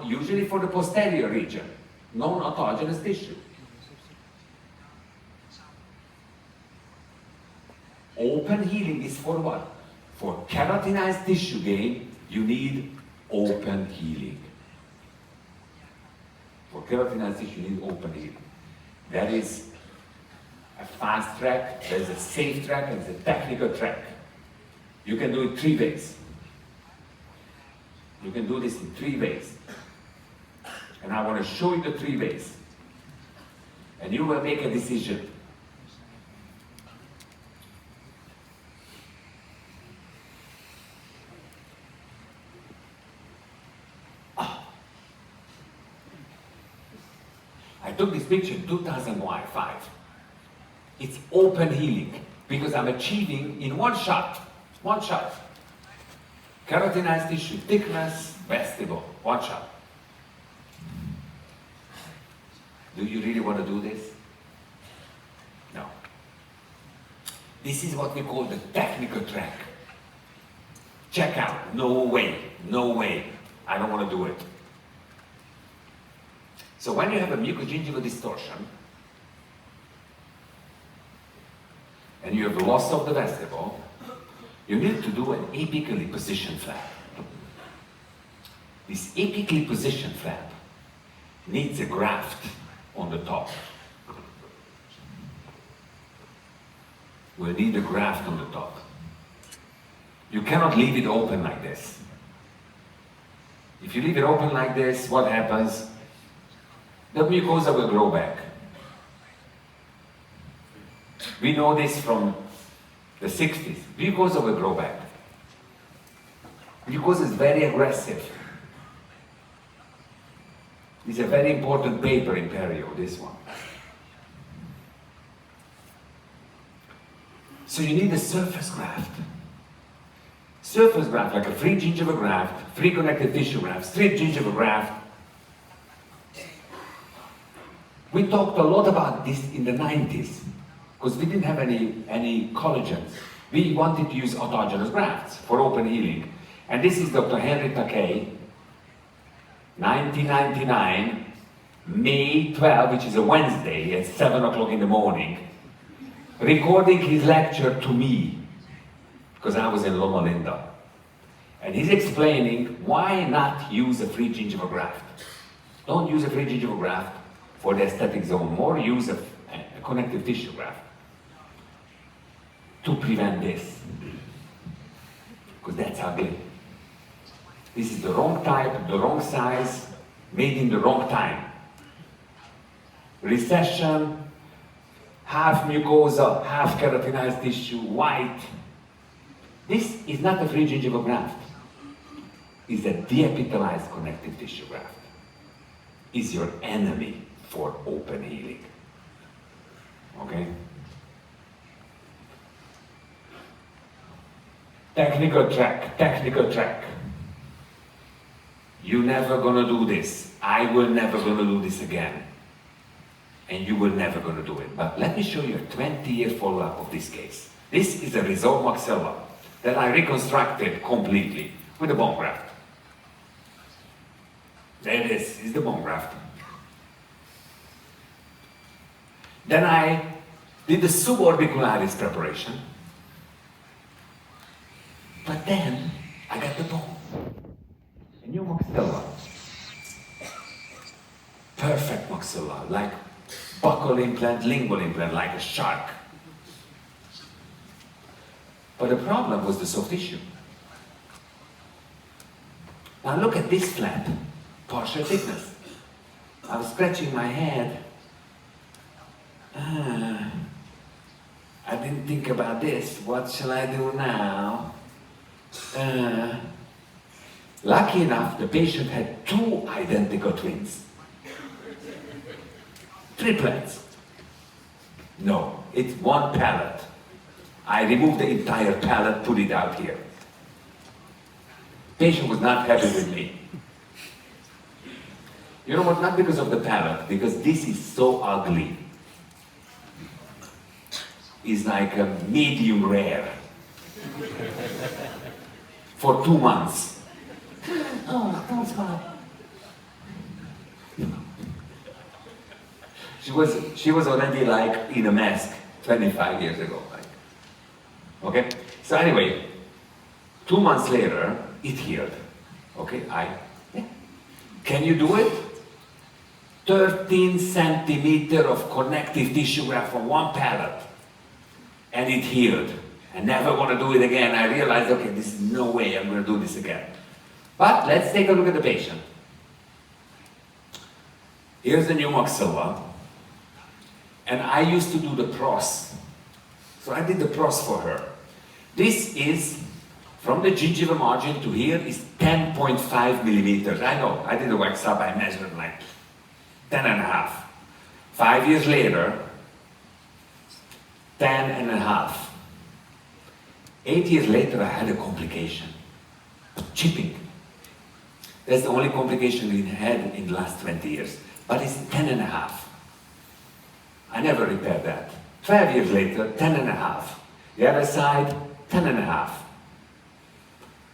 Usually for the posterior region, non-autogenous tissue. Open healing is for what? For keratinized tissue gain, you need open healing. For keratinized tissue, you need open healing. That is a fast track, there's a safe track, and there's a technical track. You can do it 3 ways. You can do this in 3 ways. And I want to show you the 3 ways. And you will make a decision. I took this picture in 2005. It's open healing because I'm achieving in one shot. Keratinized tissue, thickness, vestibule, one shot. Do you really want to do this? No. This is what we call the technical track. Check out. No way. I don't want to do it. So when you have a mucogingival distortion, and you have loss of the vestibule, you need to do an apically positioned flap. This apically positioned flap needs a graft on the top. We'll need a graft on the top. You cannot leave it open like this. If you leave it open like this, what happens? The mucosa will grow back. We know this from the 60s. Mucosa will grow back. Mucosa is very aggressive. It's a very important paper in perio, this one. So you need a surface graft. Surface graft, like a free gingival graft, free connective tissue graft, straight gingival graft. We talked a lot about this in the 90s, because we didn't have any collagens. We wanted to use autogenous grafts for open healing. And this is Dr. Henry Takei. 1999, May 12, which is a Wednesday at 7 o'clock in the morning, recording his lecture to me, because I was in Loma Linda. And he's explaining why not use a free gingival graft. Don't use a free gingival graft for the aesthetic zone, more use a connective tissue graft to prevent this. Because that's ugly. This is the wrong type, the wrong size, made in the wrong time. Recession, half mucosa, half keratinized tissue, white. This is not a free gingival graft. It's a deepitalized connective tissue graft. Is your enemy for open healing. Okay? Technical track. You're never gonna do this. I will never gonna do this again. And you will never gonna do it. But let me show you a 20-year follow-up of this case. This is a resolved maxilla that I reconstructed completely with a bone graft. There it is the bone graft. Then I did the suborbicularis preparation. But then I got the bone. A new maxilla. Perfect maxilla, like buccal implant, lingual implant, like a shark. But the problem was the soft tissue. Now look at this flap, partial thickness. I was scratching my head. I didn't think about this. What shall I do now? Lucky enough, the patient had two identical twins. Triplets. No, it's one palate. I removed the entire palate, put it out here. Patient was not happy with me. You know what? Not because of the palate, because this is so ugly. It's like a medium rare. For 2 months. Oh, don't smile. She was already like in a mask 25 years ago. Like. Okay? So anyway, 2 months later, it healed. Okay, yeah. Can you do it? 13 centimeter of connective tissue graft from one palate. And it healed. I never want to do it again. I realized, okay, this is no way I'm going to do this again. But let's take a look at the patient. Here's the new maxilla. And I used to do the pros. So I did the pros for her. This is, from the gingival margin to here, is 10.5 millimeters. I know, I did a wax up, I measured like 10 and a half. 5 years later, 10 and a half. 8 years later, I had a complication. Chipping. That's the only complication we had in the last 20 years. But it's 10 and a half. I never repaired that. 12 years later, 10 and a half. The other side, 10 and a half.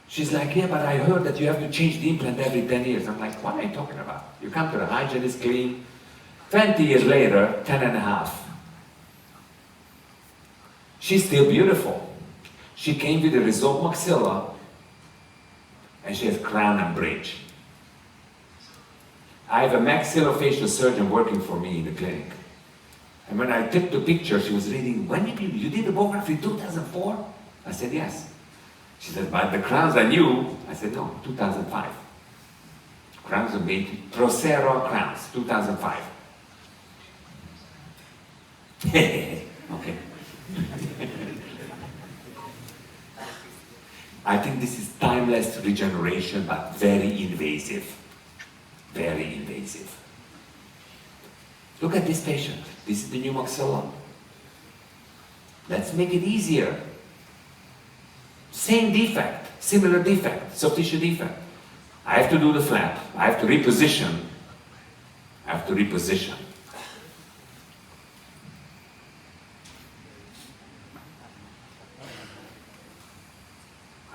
She's like, yeah, but I heard that you have to change the implant every 10 years. I'm like, what are you talking about? You come to the hygienist, clean. 20 years later, 10 and a half. She's still beautiful. She came with a resolved maxilla, and she has crown and bridge. I have a maxillofacial surgeon working for me in the clinic. And when I took the picture, she was reading, when did you did the bone graft in 2004? I said, yes. She said, but the crowns I knew. I said, no, 2005. Crowns are made, Procero crowns, 2005. Okay. I think this is timeless regeneration, but very invasive. Very invasive. Look at this patient. This is the new maxilla. Let's make it easier. Same defect, similar defect, soft tissue defect. I have to do the flap. I have to reposition.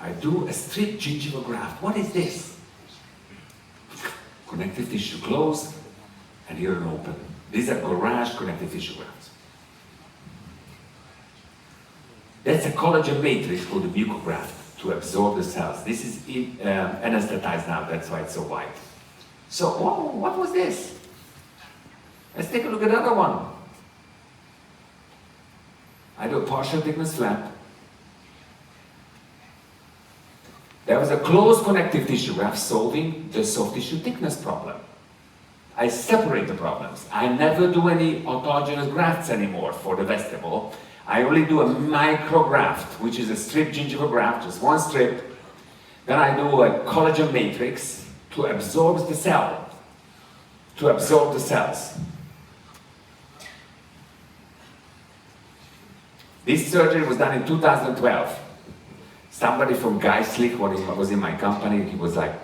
I do a strip gingival graft. What is this? Connective tissue closed, and here an open. These are garage connective tissue grafts. That's a collagen matrix called the mucograft to absorb the cells. This is anesthetized now, that's why it's so white. So, what was this? Let's take a look at another one. I do a partial thickness flap. There was a closed connective tissue graft solving the soft tissue thickness problem. I separate the problems. I never do any autogenous grafts anymore for the vestibule. I only do a micrograft, which is a strip gingival graft, just one strip. Then I do a collagen matrix to absorb the cell, to absorb the cells. This surgery was done in 2012. Somebody from Geislich, when was in my company, he was like,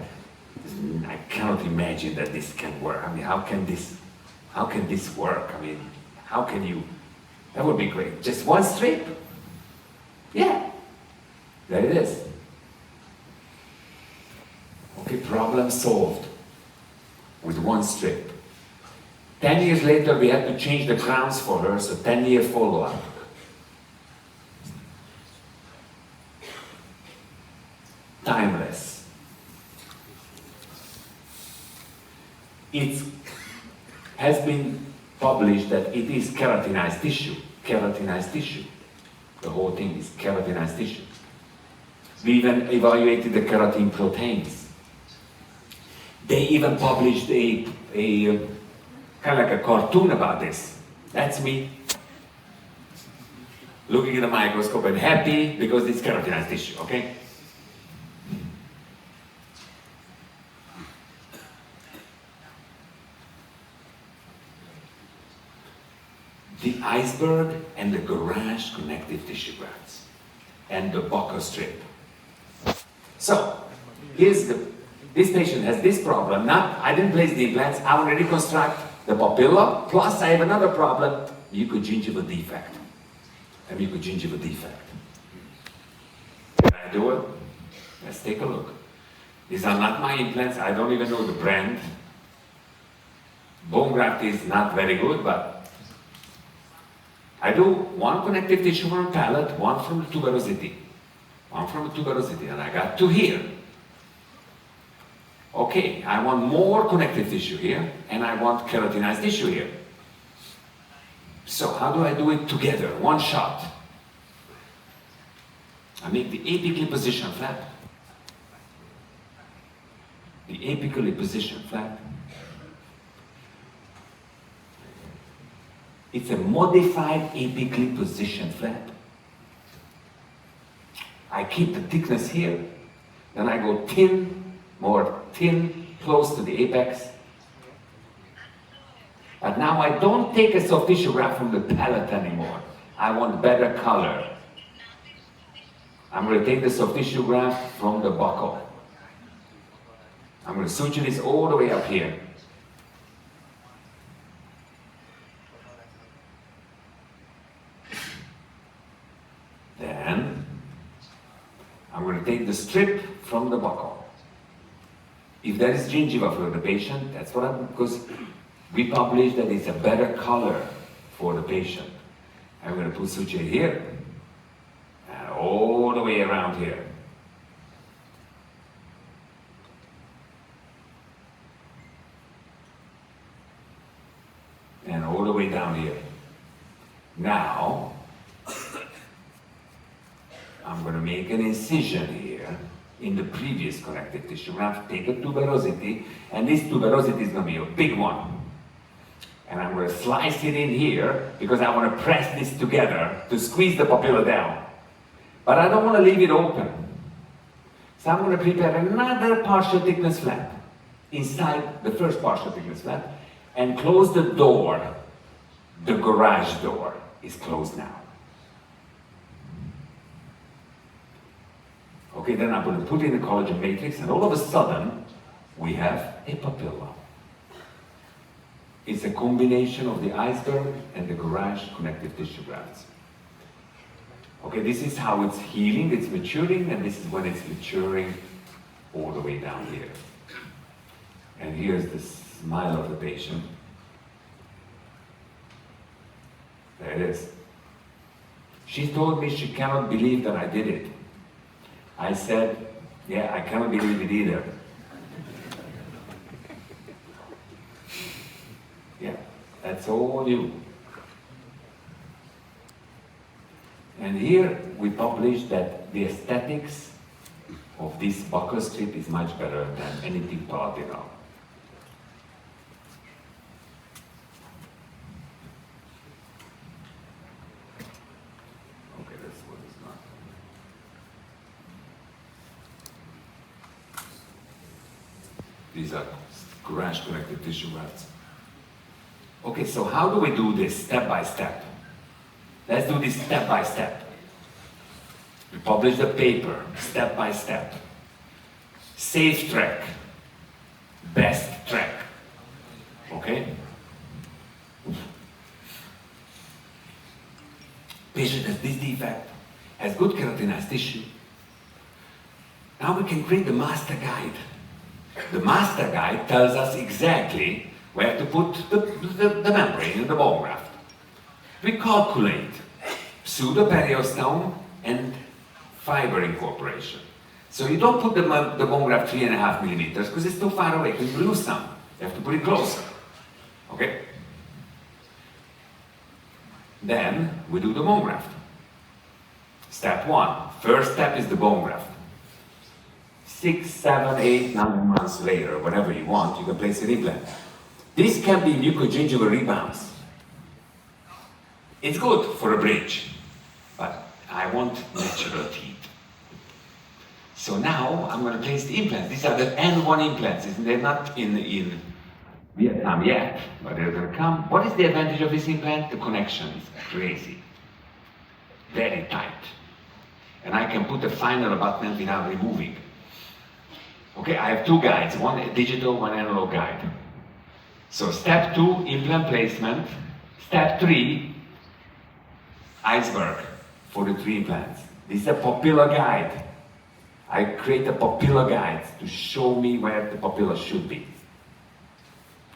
I cannot imagine that this can work. I mean, how can this work? I mean, how can you? That would be great. Just one strip? Yeah. There it is. Okay, problem solved with one strip. 10 years later, we had to change the crowns for her, so 10-year follow-up. Timeless. It has been published that it is keratinized tissue. Keratinized tissue. The whole thing is keratinized tissue. We even evaluated the keratin proteins. They even published a kind of like a cartoon about this. That's me looking at the microscope and happy because it's keratinized tissue, okay? The iceberg and the garage connective tissue grafts and the buccal strip. So, this patient has this problem. Now, I didn't place the implants, I want to reconstruct the papilla, plus I have another problem, mucogingival defect. A mucogingival defect. Can I do it? Let's take a look. These are not my implants, I don't even know the brand. Bone graft is not very good, but I do one connective tissue from palate, one from the tuberosity. One from the tuberosity, and I got two here. Okay, I want more connective tissue here, and I want keratinized tissue here. So how do I do it together, one shot? I make the apically positioned flap. The apically positioned flap. It's a modified apically positioned flap. I keep the thickness here, then I go thin, more thin, close to the apex. But now I don't take a soft tissue graft from the palate anymore. I want better color. I'm going to take the soft tissue graft from the buccal. I'm going to suture this all the way up here. Then I'm going to take the strip from the buccal. If there is gingiva for the patient, that's what I'm, because we published that it's a better color for the patient. I'm going to put suture here and all the way around here. And all the way down here. Now, I'm going to make an incision here in the previous connective tissue. I'm going to take a tuberosity, and this tuberosity is going to be a big one. And I'm going to slice it in here because I want to press this together to squeeze the papilla down. But I don't want to leave it open. So I'm going to prepare another partial thickness flap inside the first partial thickness flap and close the door. The garage door is closed now. Okay, then I'm going to put in the collagen matrix, and all of a sudden, we have a papilla. It's a combination of the iceberg and the garage connective tissue grafts. Okay, this is how it's healing, it's maturing, and this is when it's maturing all the way down here. And here's the smile of the patient. There it is. She told me she cannot believe that I did it. I said, yeah, I cannot believe it either. Yeah, that's all you. And here we published that the aesthetics of this buccal strip is much better than anything palatinal. Okay, that's what it's not. These are crash connective tissue grafts. Okay, so how do we do this step by step? Let's do this step by step. We publish the paper, step by step. Safe track, best track, okay? Patient has this defect, has good keratinized tissue. Now we can create the master guide. The master guide tells us exactly where to put the membrane in the bone graft. We calculate pseudoperiosteum and fiber incorporation. So you don't put the bone graft 3.5 millimeters because it's too far away, because you lose some. You have to put it closer. Okay? Then we do the bone graft. Step 1. First step is the bone graft. 6, 7, 8, 9 months later, whatever you want, you can place an implant. This can be mucogingival rebounds. It's good for a bridge, but I want natural teeth. So now I'm going to place the implants. These are the N1 implants. They're not in Vietnam yet, but they're going to come. What is the advantage of this implant? The connection is crazy. Very tight. And I can put a final abutment without removing. Okay, I have 2 guides, one digital, one analog guide. So step 2, implant placement. Step 3, iceberg for the 3 implants. This is a papilla guide. I create a papilla guide to show me where the papilla should be.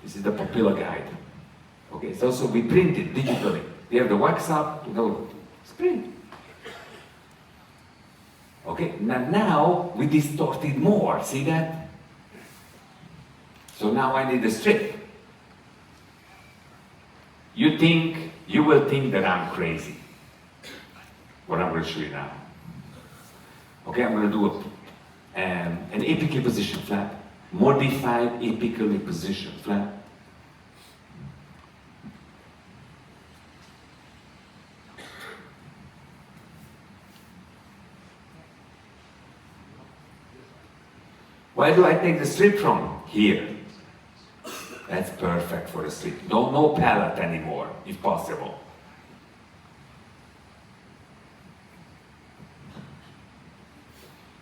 This is the papilla guide. Okay, so also we print it digitally. We have the wax up, it's print. Okay, now we distort it more, see that? So now I need a strip. You will think that I'm crazy. What I'm going to show you now. Okay, I'm going to do an apically positioned flap, modified apically positioned flap. Where do I take the strip from? Here. That's perfect for a strip. No palate anymore, if possible.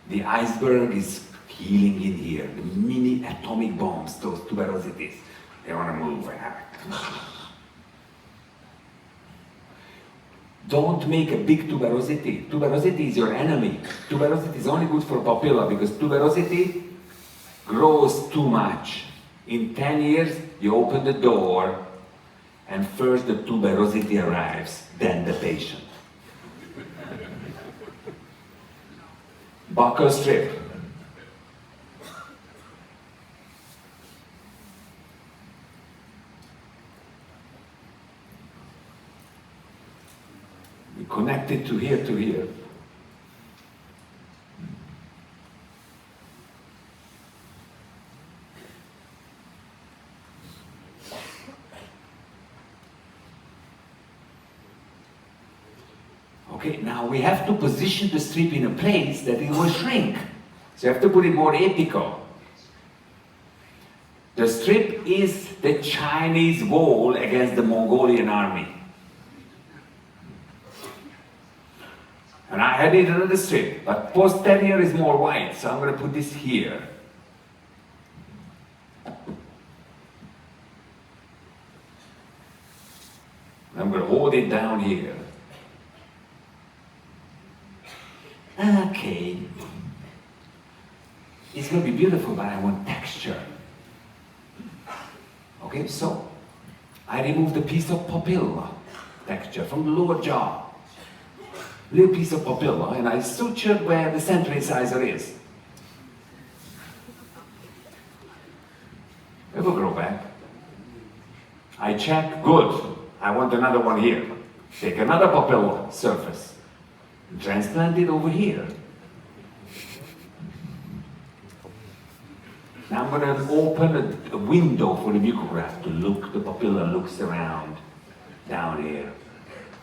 The iceberg is healing in here. The mini atomic bombs, those tuberosities, they want to move. Don't make a big tuberosity. Tuberosity is your enemy. Tuberosity is only good for papilla because tuberosity grows too much. In 10 years, you open the door and first the tuberosity arrives, then the patient. Buccal strip. We connect it to here to here. Okay, now we have to position the strip in a place that it will shrink. So you have to put it more apical. The strip is the Chinese wall against the Mongolian army. And I had it under the strip, but posterior is more wide, so I'm going to put this here. I'm going to hold it down here. Okay. It's going to be beautiful, but I want texture. Okay, so I removed a piece of papilla texture from the lower jaw. Little piece of papilla, and I sutured where the center incisor is. It will grow back. I check, good. I want another one here. Take another papilla surface. Transplant it over here. Now I'm going to open a window for the mucograft to look. The papilla looks around down here.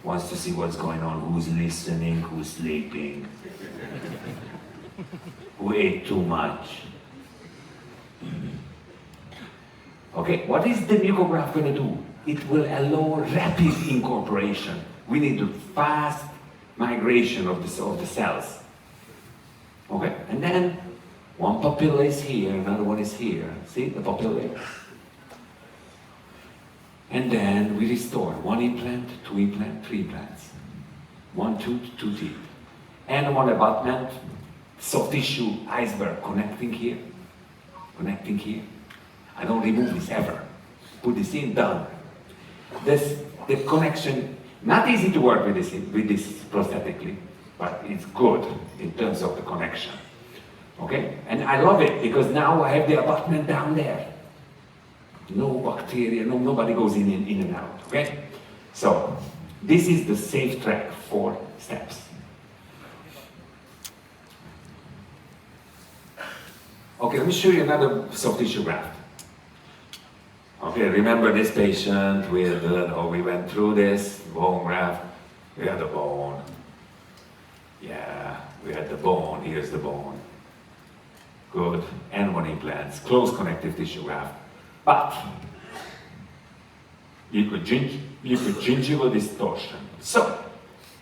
Wants to see what's going on, who's listening, who's sleeping, who ate too much. Okay, what is the mucograft going to do? It will allow rapid incorporation. We need a fast migration of the cells. Okay, and then one papilla is here, another one is here. See the papilla? And then we restore 1 implant, 2 implant, 3 implants. 1 tooth, 2 teeth. And 1 abutment, soft tissue iceberg connecting here, connecting here. I don't remove this ever. Put this in, done. The connection, not easy to work with this prosthetically, but it's good in terms of the connection. Okay? And I love it because now I have the abutment down there. No bacteria, nobody goes in and out, okay? So, this is the safe track, 4 steps. Okay, let me show you another soft tissue graft. Okay, remember this patient with, we went through this, bone graft, we had the bone. Yeah, we had the bone, here's the bone. Good, and 1 implants, close connective tissue graft. But you could gingival distortion. So,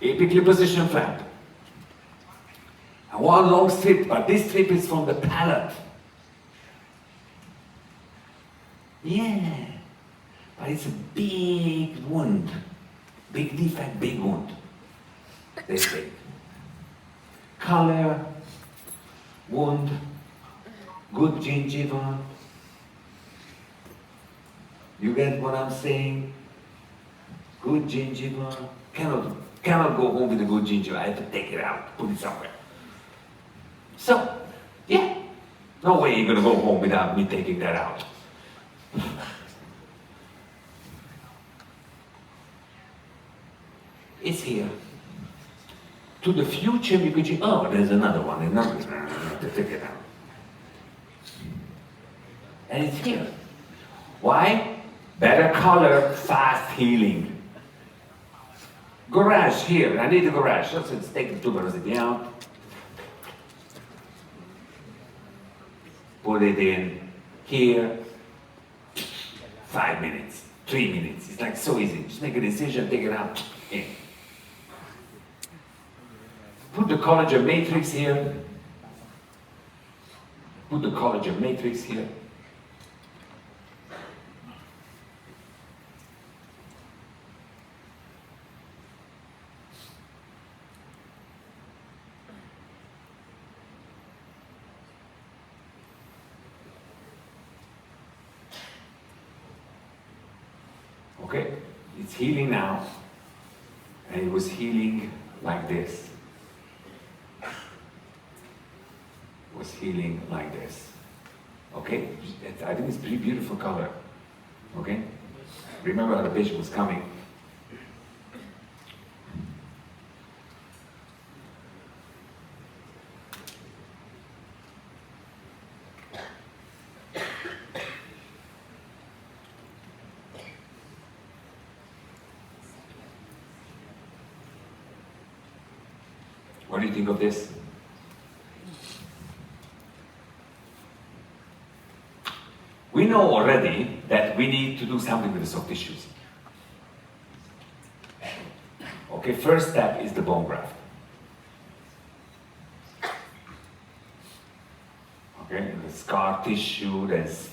apically positioned flap. And 1 long strip, but this strip is from the palate. Yeah, but it's a big wound. Big defect, big wound. They say. Color, wound, good gingiva. You get what I'm saying? Good gingiva. Cannot go home with a good gingiva. I have to take it out, put it somewhere. So, yeah. No way you're gonna go home without me taking that out. It's here. To the future, you could say, oh, there's another one. Another to take it out. And it's here. Why? Better color, fast healing. Garage here. I need a garage. Let's take the tuberosity out. Put it in here. 5 minutes, 3 minutes. It's like so easy. Just make a decision, take it out. In. Put the collagen matrix here. Put the collagen matrix here. Okay, it's healing now, and it was healing like this. It was healing like this. Okay, I think it's pretty beautiful color. Okay, remember how the patient was coming. What do you think of this? We know already that we need to do something with the soft tissues. Okay, first step is the bone graft. Okay, the scar tissue, there's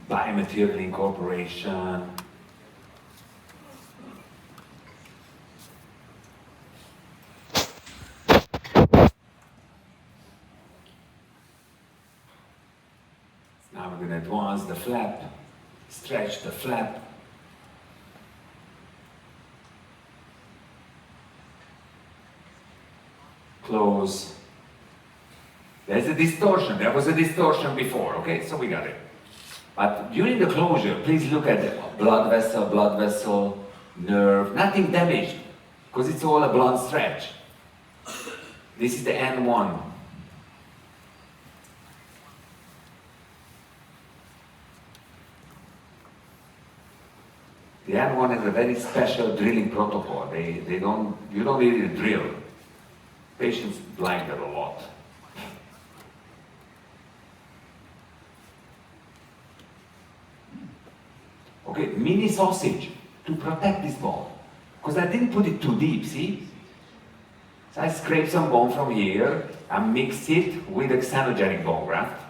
biomaterial incorporation. Now we're going to advance the flap, stretch the flap. Close. There's a distortion. There was a distortion before, okay? So we got it. But during the closure, please look at the blood vessel, nerve, nothing damaged, because it's all a blunt stretch. This is the N1. The N1 has a very special drilling protocol. You don't really drill. Patients like that a lot. Okay, mini sausage to protect this bone. Because I didn't put it too deep, see? So I scrape some bone from here, I mix it with a xenogenic bone graft.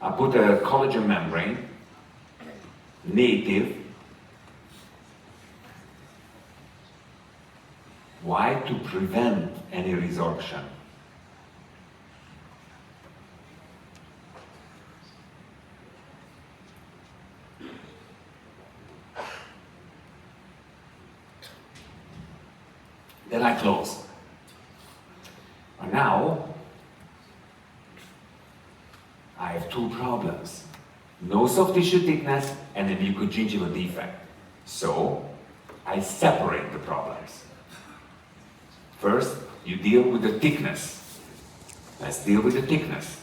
I put a collagen membrane, native. Why? To prevent any resorption. Then I close. And now, I have two problems. No soft tissue thickness and a mucogingival defect. So, I separate the problems. First, you deal with the thickness. Let's deal with the thickness.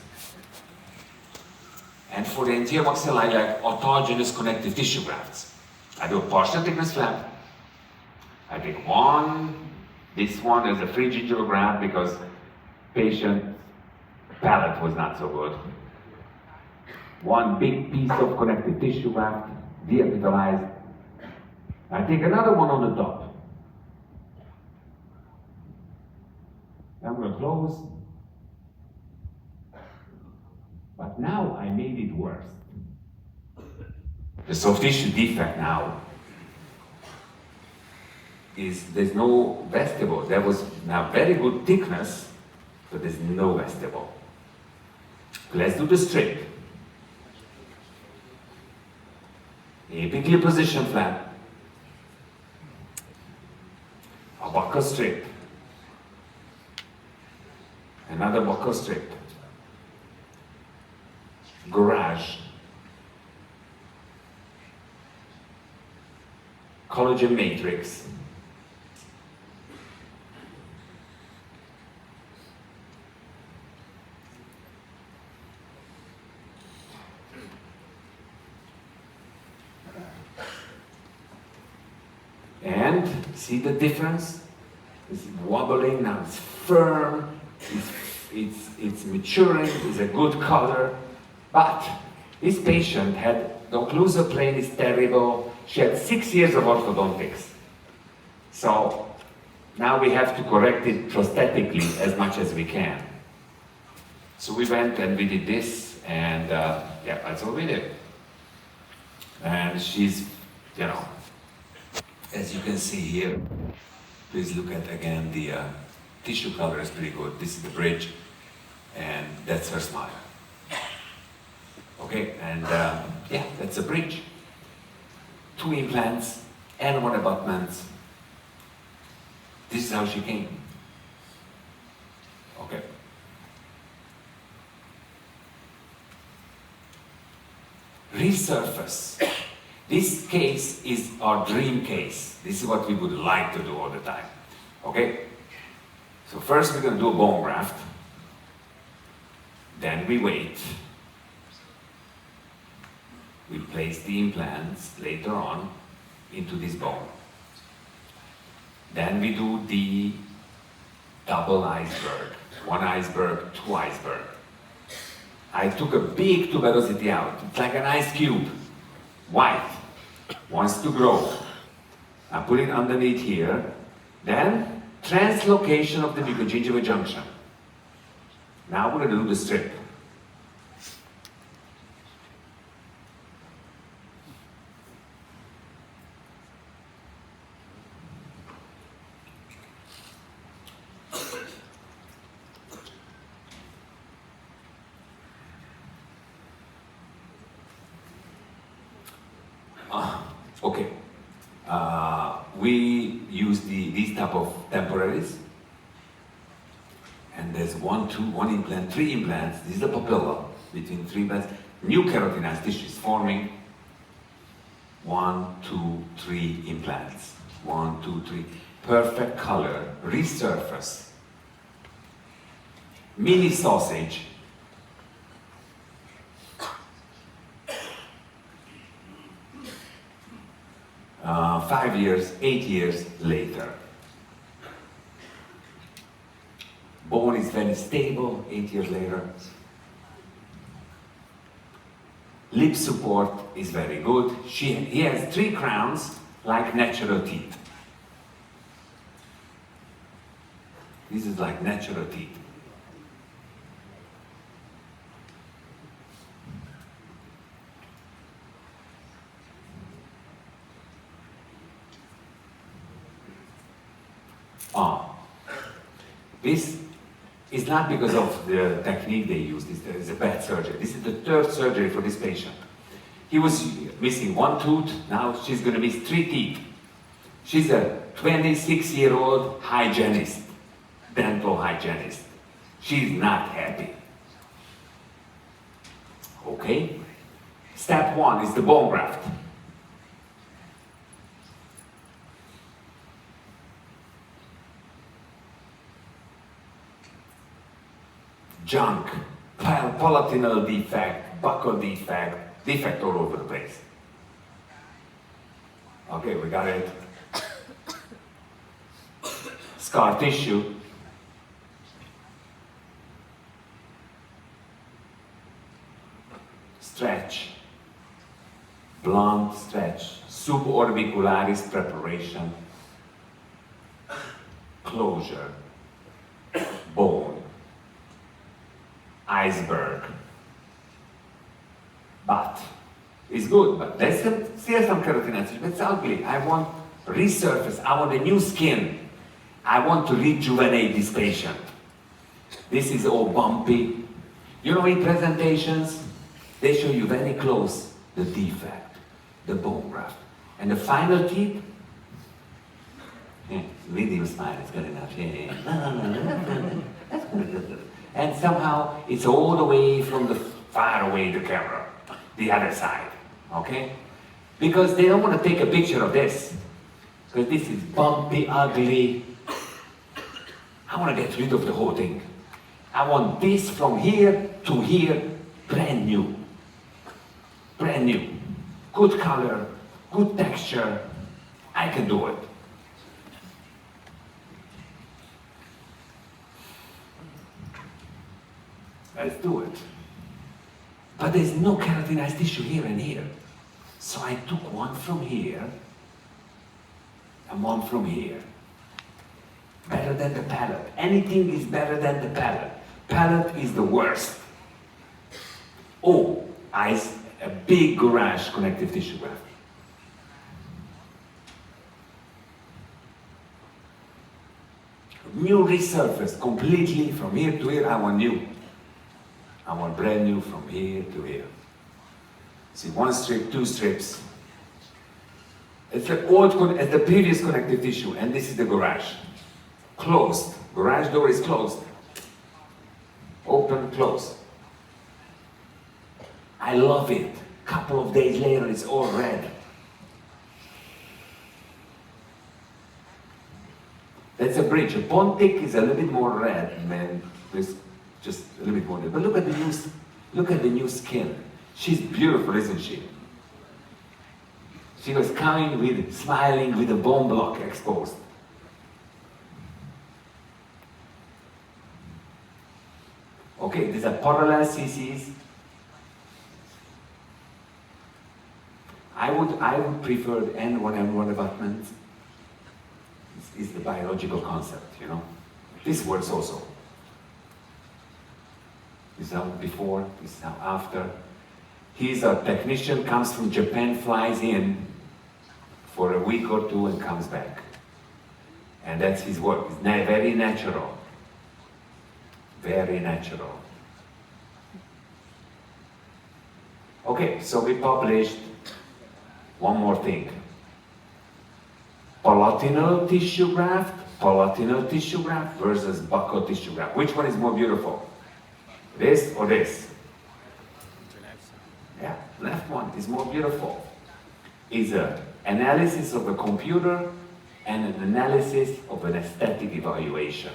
And for the anterior maxilla, I like autogenous connective tissue grafts. I do a partial thickness flap. I take one. This one is a free gingival graft because patient palate was not so good. One big piece of connective tissue graft, deepitalized. I take another one on the top. I'm going to close. But now I made it worse. The soft tissue defect now is there's no vestibule. There was now very good thickness, but there's no vestibule. Let's do the strip. Apically position flap. A buccal strip. Another buccal strip. Garage. Collagen matrix. And see the difference? It's wobbling, now it's firm, it's maturing, it's a good color. But this patient had, the occlusal plane is terrible. She had 6 years of orthodontics. So now we have to correct it prosthetically as much as we can. So we went and we did this, and yeah, that's what we did. And she's, you know, as you can see here, please look at again the tissue color is pretty good. This is the bridge, and that's her smile. Okay, and yeah, that's a bridge. 2 implants and 1 abutment. This is how she came. Okay. Resurface. This case is our dream case. This is what we would like to do all the time. Okay? So first we're going to do a bone graft. Then we wait. We place the implants later on into this bone. Then we do the double iceberg. 1 iceberg, 2 iceberg. I took a big tuberosity out. It's like an ice cube. White. Wants to grow. I put it underneath here. Then translocation of the mucogingival junction. Now we're going to do the strip. Okay. We use these type of temporaries. And there's one implant, 3 implants. This is the papilla between 3 implants. New keratinized tissue is forming. 1, 2, 3 implants. 1, 2, 3. Perfect color, resurface. Mini sausage. Uh, 5 years, 8 years later. Bone is very stable 8 years later. Lip support is very good. He has 3 crowns like natural teeth. This is like natural teeth. This is not because of the technique they use. This is a bad surgery. This is the 3rd surgery for this patient. He was missing 1 tooth. Now she's going to miss 3 teeth. She's a 26-year-old hygienist, dental hygienist. She's not happy. Okay? Step 1 is the bone graft. Junk, palatinal defect, buccal defect all over the place. Okay, we got it. Scar tissue. Stretch. Blunt stretch. Suborbicularis preparation. Closure. Bone. Iceberg. But it's good, but there's still some keratinization, but it's ugly. I want resurface, I want a new skin. I want to rejuvenate this patient. This is all bumpy. You know, in presentations, they show you very close the defect, the bone graft. And the final teeth, medium smile is good enough. That's good. And somehow it's all the way from the far away the camera, the other side, okay? Because they don't want to take a picture of this, because this is bumpy, ugly. I want to get rid of the whole thing. I want this from here to here, brand new. Brand new. Good color, good texture. I can do it. Let's do it. But there's no keratinized tissue here and here. So I took one from here and one from here. Better than the palate. Anything is better than the palate. Palate is the worst. Oh, eyes, a big garage connective tissue graft. New resurface completely from here to here. I want new. I want brand new from here to here. See, 1 strip, 2 strips. It's the old, as the previous connective tissue, and this is the garage. Closed. Garage door is closed. Open, close. I love it. Couple of days later, it's all red. That's a bridge. A pontic is a little bit more red, and this just a little bit more red. But look at the new skin. She's beautiful, isn't she? She was coming with, smiling with a bone block exposed. Okay, these are parallel CCs. I would prefer the N1M1 abutment. Is the biological concept, you know. This works also. This is how before, this is how after. He's a technician, comes from Japan, flies in for a week or 2 and comes back. And that's his work. It's very natural. Very natural. Okay, so we published one more thing. Palatinal tissue graft versus buccal tissue graft. Which one is more beautiful? This or this? Yeah, left one is more beautiful. It's an analysis of the computer and an analysis of an aesthetic evaluation.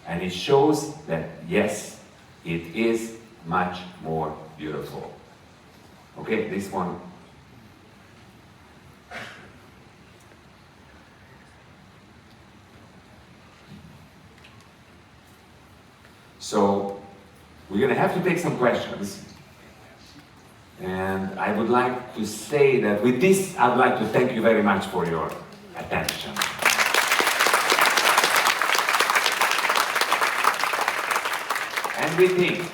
And it shows that yes, it is much more beautiful. Okay, this one. So, we're going to have to take some questions. And I would like to say that with this, I'd like to thank you very much for your attention. And we think